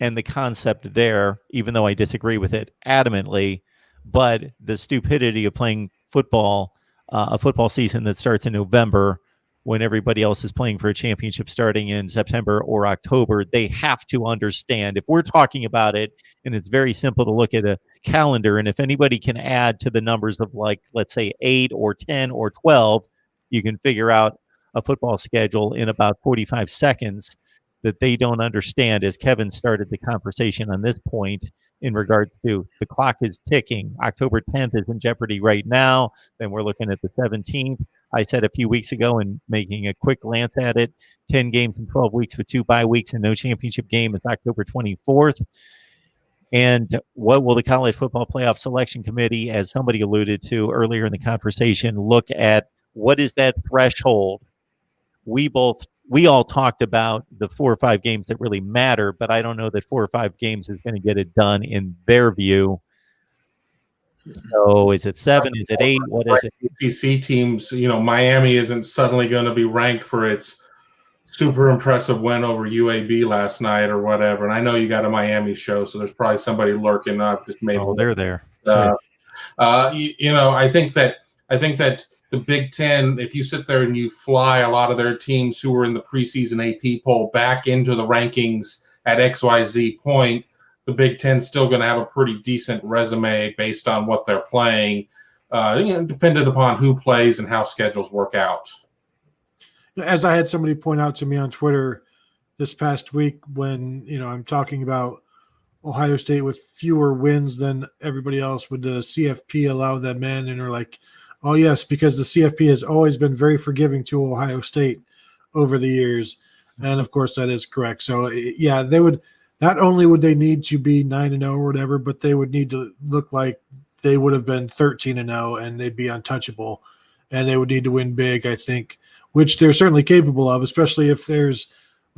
and the concept there, even though I disagree with it adamantly. But the stupidity of playing football, a football season that starts in November when everybody else is playing for a championship starting in September or October, they have to understand. If we're talking about it, and it's very simple to look at a calendar, and if anybody can add to the numbers of, like, let's say 8 or 10 or 12, you can figure out a football schedule in about 45 seconds. That they don't understand, as Kevin started the conversation on this point in regards to the clock is ticking. October 10th is in jeopardy right now. Then we're looking at the 17th. I said a few weeks ago, and making a quick glance at it, 10 games in 12 weeks with 2 bye weeks and no championship game is October 24th. And what will the College Football Playoff Selection Committee, as somebody alluded to earlier in the conversation, look at? What is that threshold? We all talked about the 4 or 5 games that really matter, but I don't know that 4 or 5 games is going to get it done in their view. So is it 7? Is it 8? What is it? ACC teams, Miami isn't suddenly going to be ranked for its super impressive win over UAB last night or whatever. And I know you got a Miami show, so there's probably somebody lurking up. Just made. Oh, they're there. I think that the Big Ten, if you sit there and you fly a lot of their teams who were in the preseason AP poll back into the rankings at XYZ point, the Big Ten's still going to have a pretty decent resume based on what they're playing, dependent upon who plays and how schedules work out. As I had somebody point out to me on Twitter this past week, when I'm talking about Ohio State with fewer wins than everybody else, would the CFP allow them in? And they're like, oh, yes, because the CFP has always been very forgiving to Ohio State over the years. And, of course, that is correct. So, yeah, they would – not only would they need to be 9-0 or whatever, but they would need to look like they would have been 13-0 and they'd be untouchable. And they would need to win big, I think, which they're certainly capable of, especially if there's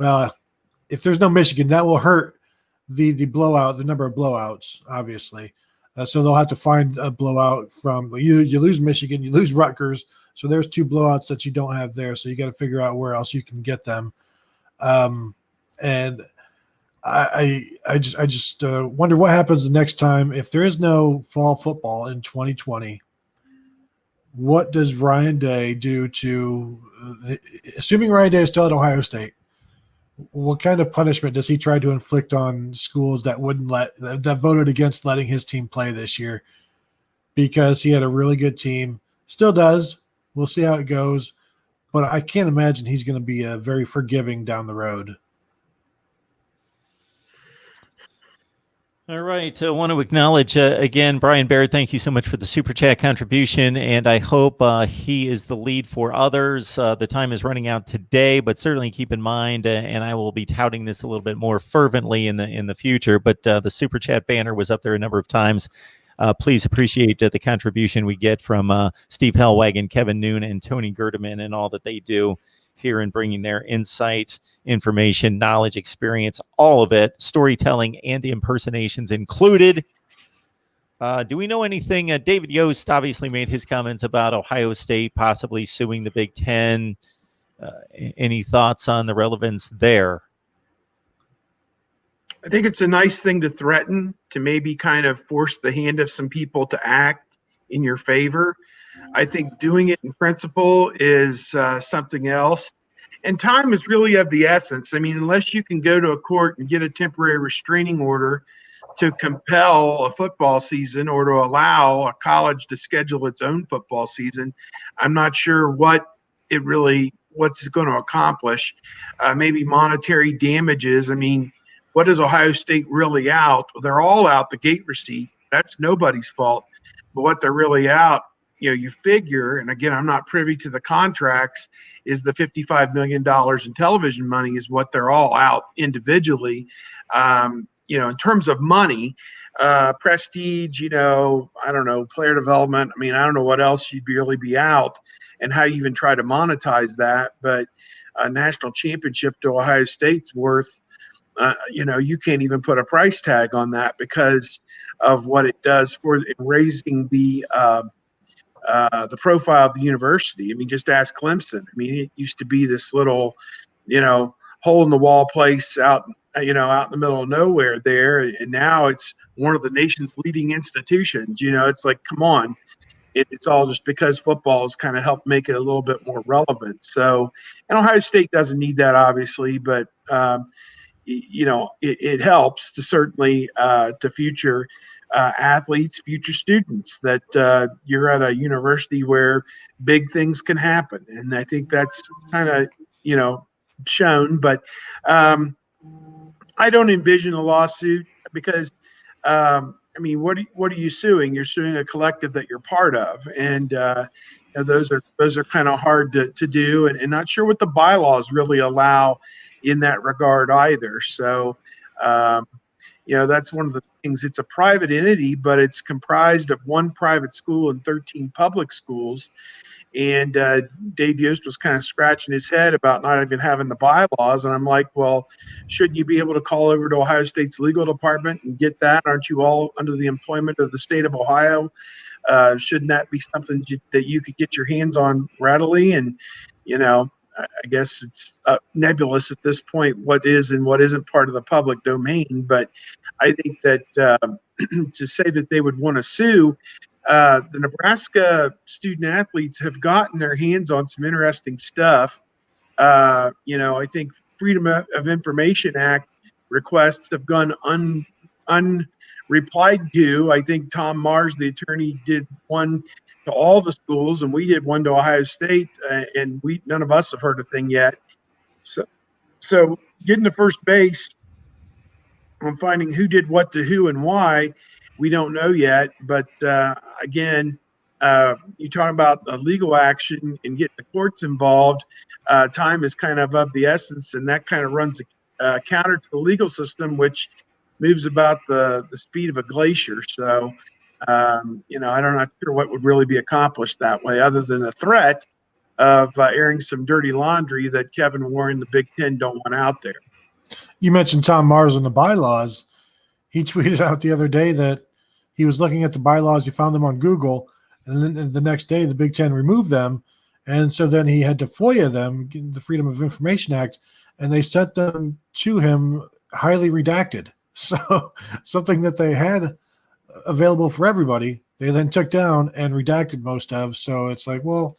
no Michigan. That will hurt the number of blowouts, obviously. So they'll have to find a blowout from you lose Michigan, you lose Rutgers. So there's 2 blowouts that you don't have there. So you got to figure out where else you can get them. And I just wonder what happens the next time if there is no fall football in 2020. What does Ryan Day do to, assuming Ryan Day is still at Ohio State, what kind of punishment does he try to inflict on schools that that voted against letting his team play this year? Because he had a really good team, still does. We'll see how it goes, but I can't imagine he's going to be very forgiving down the road. All right. I want to acknowledge again, Brian Baird. Thank you so much for the super chat contribution, and I hope he is the lead for others. The time is running out today, but certainly keep in mind, and I will be touting this a little bit more fervently in the future. But the super chat banner was up there a number of times. Please appreciate the contribution we get from Steve Hellwagon, Kevin Noon, and Tony Gerdeman, and all that they do here in bringing their insight, information, knowledge, experience, all of it, storytelling, and the impersonations included. Do we know anything? David Yost obviously made his comments about Ohio State possibly suing the Big Ten. Any thoughts on the relevance there? I think it's a nice thing to threaten, to maybe kind of force the hand of some people to act. in your favor. I think doing it in principle is something else. And time is really of the essence. I mean, unless you can go to a court and get a temporary restraining order to compel a football season or to allow a college to schedule its own football season, I'm not sure what's going to accomplish. Maybe monetary damages. I mean, what is Ohio State really out? They're all out the gate receipt. That's nobody's fault. But what they're really out, you figure, and again, I'm not privy to the contracts, is the $55 million in television money is what they're all out individually. In terms of money, prestige, I don't know, player development. I mean, I don't know what else you'd really be out and how you even try to monetize that. But a national championship to Ohio State's worth, you can't even put a price tag on that because of what it does for raising the profile of the university. I mean, just ask Clemson. I mean, it used to be this little, hole in the wall place out in the middle of nowhere there. And now it's one of the nation's leading institutions. It's like, come on. It's all just because football has kind of helped make it a little bit more relevant. So, and Ohio State doesn't need that, obviously, but, it helps to certainly to future athletes, future students, that you're at a university where big things can happen. And I think that's kind of, shown, but I don't envision a lawsuit because, what are you suing? You're suing a collective that you're part of. And those are kind of hard to do and not sure what the bylaws really allow in that regard either. So, that's one of the things. It's a private entity, but it's comprised of one private school and 13 public schools. And Dave Yost was kind of scratching his head about not even having the bylaws. And I'm like, well, shouldn't you be able to call over to Ohio State's legal department and get that? Aren't you all under the employment of the state of Ohio? Shouldn't that be something that you could get your hands on readily? And, I guess it's nebulous at this point what is and what isn't part of the public domain. But I think that to say that they would want to sue, the Nebraska student athletes have gotten their hands on some interesting stuff. I think Freedom of Information Act requests have gone unreplied to. I think Tom Mars, the attorney, did one to all the schools, and we did one to Ohio State, and none of us have heard a thing yet. So getting to first base on finding who did what to who and why, we don't know yet. But again, you talk about legal action and getting the courts involved. Time is kind of the essence, and that kind of runs counter to the legal system, which moves about the speed of a glacier. So, I'm not sure what would really be accomplished that way, other than the threat of airing some dirty laundry that Kevin Warren and the Big Ten don't want out there. You mentioned Tom Mars and the bylaws. He tweeted out the other day that he was looking at the bylaws. He found them on Google, and then the next day the Big Ten removed them. And so then he had to FOIA them, the Freedom of Information Act, and they sent them to him highly redacted. So something that they had available for everybody, they then took down and redacted most of. So it's like, well,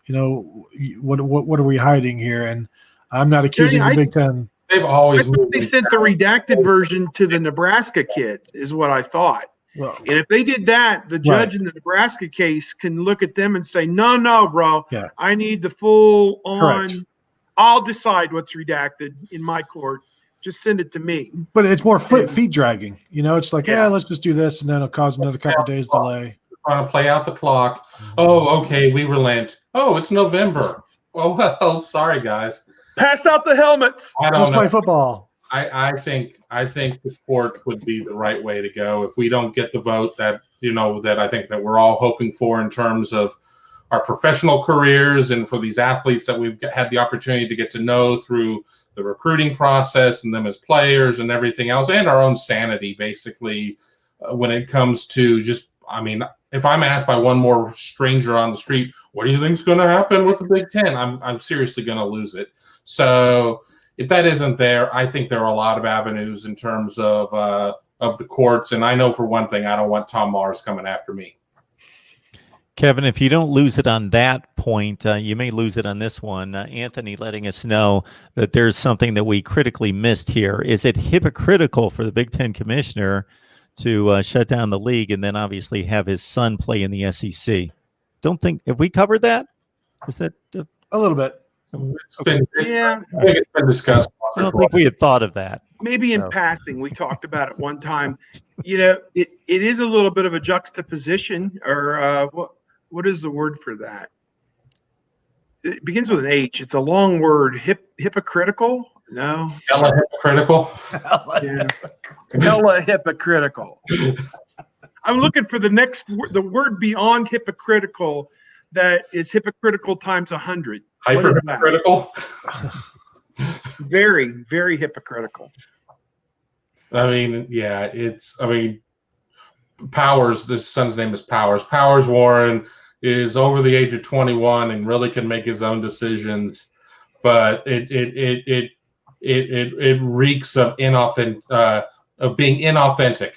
what are we hiding here? And I'm not accusing the Big Ten. They've always they sent the redacted version to the Nebraska kids, is what I thought. Well, and if they did that, the judge in the Nebraska case can look at them and say, no, bro, I need the full on. Correct. I'll decide what's redacted in my court. Just send it to me. But it's more feet dragging. It's like, let's just do this, and then it'll cause another couple of days delay. Trying to play out the clock. Oh, okay, we relent. Oh, it's November. Oh, well, sorry, guys. Pass out the helmets. Let's play football. I think the court would be the right way to go if we don't get the vote that that I think that we're all hoping for in terms of our professional careers and for these athletes that we've had the opportunity to get to know through the recruiting process and them as players and everything else, and our own sanity, basically, when it comes to just, if I'm asked by one more stranger on the street, what do you think is going to happen with the Big Ten? I'm seriously going to lose it. So if that isn't there, I think there are a lot of avenues in terms of the courts. And I know for one thing, I don't want Tom Mars coming after me. Kevin, if you don't lose it on that point, you may lose it on this one. Anthony letting us know that there's something that we critically missed here. Is it hypocritical for the Big Ten commissioner to shut down the league and then obviously have his son play in the SEC? Don't think, have we covered that? Is that A little bit. Yeah, I think it's been discussed. I don't think we had thought of that. maybe in So. passing, we talked about it one time. It is a little bit of a juxtaposition, or what is the word for that? It begins with an H. It's a long word. Hypocritical? No. Hella hypocritical. Yeah. Hella hypocritical. I'm looking for the word beyond hypocritical that is hypocritical times 100. Hyper hypocritical. Very, very hypocritical. I mean, Powers, this son's name is Powers. Powers Warren is over the age of 21 and really can make his own decisions, but it reeks of being inauthentic.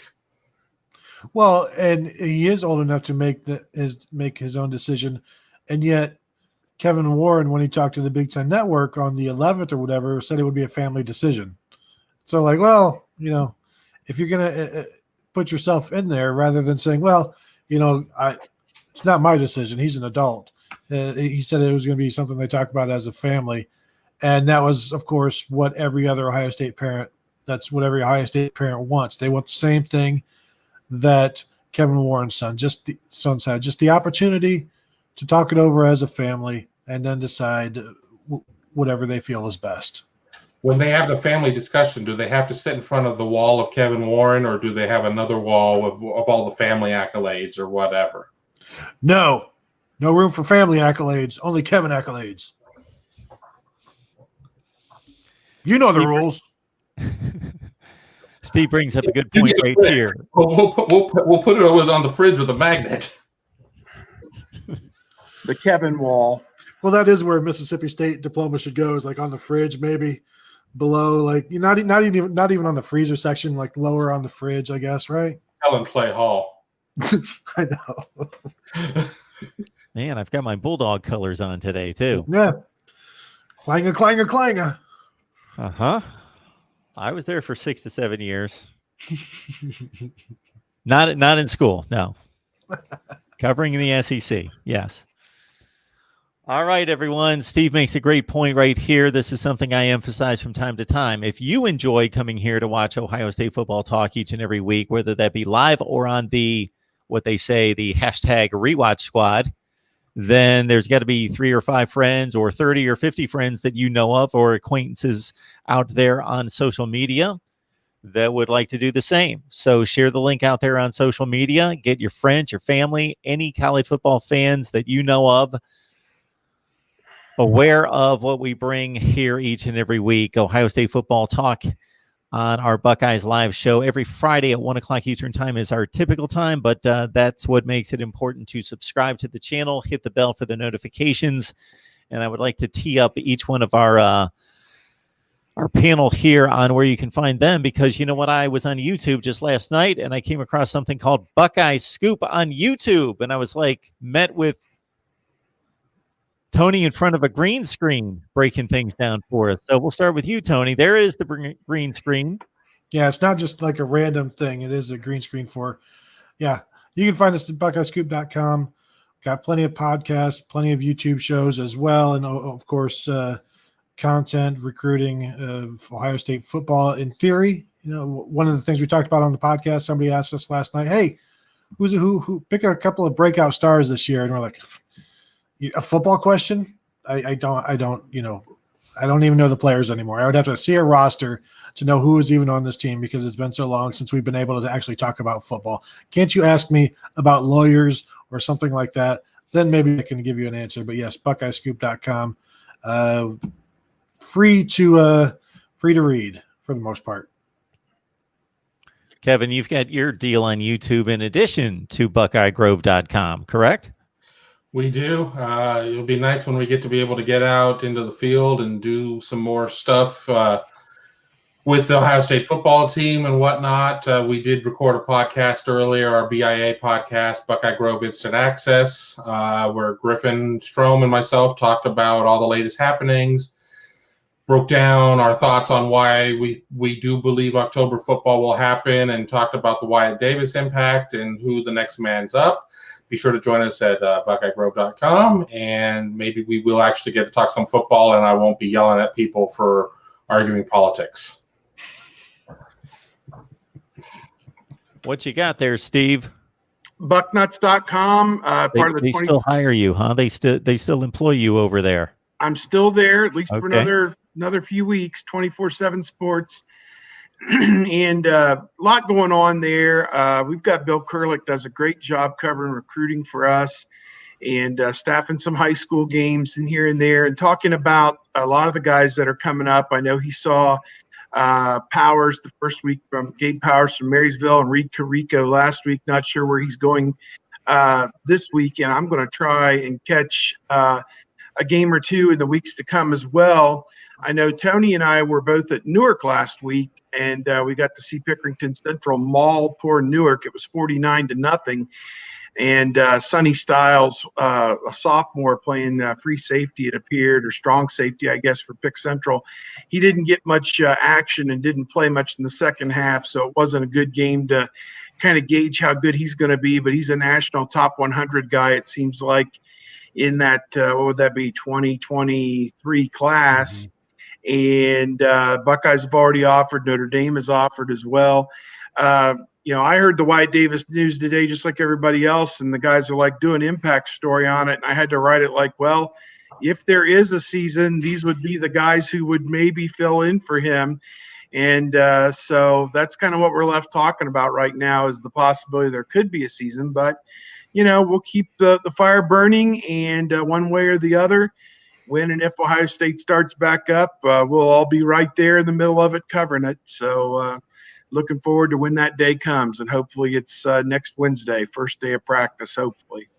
Well, and he is old enough to make his own decision, and yet Kevin Warren, when he talked to the Big Ten Network on the 11th or whatever, said it would be a family decision. So, like, well, if you're gonna put yourself in there rather than saying, well, it's not my decision. He's an adult. He said it was going to be something they talk about as a family, and that was, of course, what every other Ohio State parent. That's what every Ohio State parent wants. They want the same thing that Kevin Warren's son had, just the opportunity to talk it over as a family and then decide whatever they feel is best. When they have the family discussion, do they have to sit in front of the wall of Kevin Warren, or do they have another wall of all the family accolades or whatever? No room for family accolades, only Kevin accolades. You know the rules. Steve brings up a good point right here. We'll put it on the fridge with a magnet. The Kevin wall. Well, that is where Mississippi State diploma should go, is like on the fridge, maybe below, like not even on the freezer section, like lower on the fridge, I guess, right? Helen Clay Hall. I know. Man, I've got my Bulldog colors on today too. Yeah. Clanger, clanger, clanger. Uh-huh. I was there for 6 to 7 years. Not in school, no. Covering the SEC, yes. All right, everyone. Steve makes a great point right here. This is something I emphasize from time to time. If you enjoy coming here to watch Ohio State football talk each and every week, whether that be live or on what they say, the hashtag rewatch squad, then there's got to be 3 or 5 friends or 30 or 50 friends that you know of or acquaintances out there on social media that would like to do the same. So share the link out there on social media. Get your friends, your family, any college football fans that you know of aware of what we bring here each and every week. Ohio State football talk on our Buckeyes live show every Friday at 1 o'clock Eastern time is our typical time, but that's what makes it important to subscribe to the channel, hit the bell for the notifications. And I would like to tee up each one of our panel here on where you can find them, because you know what? I was on YouTube just last night and I came across something called Buckeyes Scoop on YouTube. And I was like, met with Tony in front of a green screen breaking things down for us. So we'll start with you, Tony. There is the green screen. Yeah, it's not just like a random thing. It is a green screen you can find us at BuckeyesScoop.com. Got plenty of podcasts, plenty of YouTube shows as well. And of course, content, recruiting of Ohio State football in theory. One of the things we talked about on the podcast, somebody asked us last night, hey, who pick a couple of breakout stars this year? And we're like, a football question? I don't even know the players anymore. I would have to see a roster to know who is even on this team, because it's been so long since we've been able to actually talk about football. Can't you ask me about lawyers or something like that? Then maybe I can give you an answer. But yes, BuckeyesScoop.com. Free to read for the most part. Kevin, you've got your deal on YouTube in addition to BuckeyeGrove.com, correct? We do. It'll be nice when we get to be able to get out into the field and do some more stuff. with the Ohio State football team and whatnot. We did record a podcast earlier, our BIA podcast, Buckeye Grove Instant Access, where Griffin, Strom, and myself talked about all the latest happenings, broke down our thoughts on why we do believe October football will happen, and talked about the Wyatt Davis impact and who the next man's up. Be sure to join us at BuckeyeGrove.com, and maybe we will actually get to talk some football, and I won't be yelling at people for arguing politics. What you got there, Steve? Bucknuts.com, part of the They 20. still hire you, huh? They still employ you over there. I'm still there, at least for Okay. another few weeks, 24/7 sports. And a lot going on there. We've got Bill Kurlick does a great job covering recruiting for us, and staffing some high school games and here and there, and talking about a lot of the guys that are coming up. I know he saw Powers the first week, from Gabe Powers from Marysville, and Reed Carrico last week. Not sure where he's going this week, and I'm going to try and catch a game or two in the weeks to come as well. I know Tony and I were both at Newark last week, and we got to see Pickerington Central maul poor Newark. It was 49-0. And Sonny Stiles, a sophomore playing free safety, it appeared, or strong safety, I guess, for Pick Central. He didn't get much action and didn't play much in the second half, so it wasn't a good game to kind of gauge how good he's going to be. But he's a national top 100 guy, it seems like, in that, what would that be, 2023 class. And Buckeyes have already offered. Notre Dame has offered as well. I heard the Wyatt Davis news today, just like everybody else, and the guys are like doing impact story on it. And I had to write it like, well, if there is a season, these would be the guys who would maybe fill in for him. And so that's kind of what we're left talking about right now, is the possibility there could be a season. But, we'll keep the fire burning, and one way or the other, when and if Ohio State starts back up, we'll all be right there in the middle of it covering it. So looking forward to when that day comes, and hopefully it's next Wednesday, first day of practice, hopefully.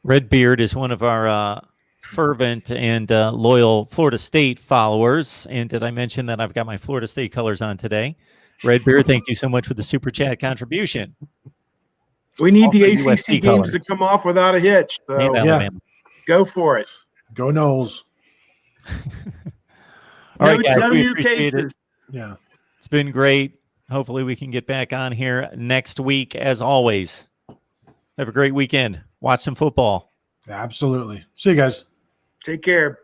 Redbeard is one of our fervent and loyal Florida State followers. And did I mention that I've got my Florida State colors on today? Redbeard, thank you so much for the super chat contribution. We need the Also ACC USC games colors. to come off without a hitch. So And Alabama. go for it. Go Knowles. All right, guys, no we new appreciate cases. it. Yeah. It's been great. Hopefully we can get back on here next week, as always. Have a great weekend. Watch some football. Absolutely. See you guys. Take care.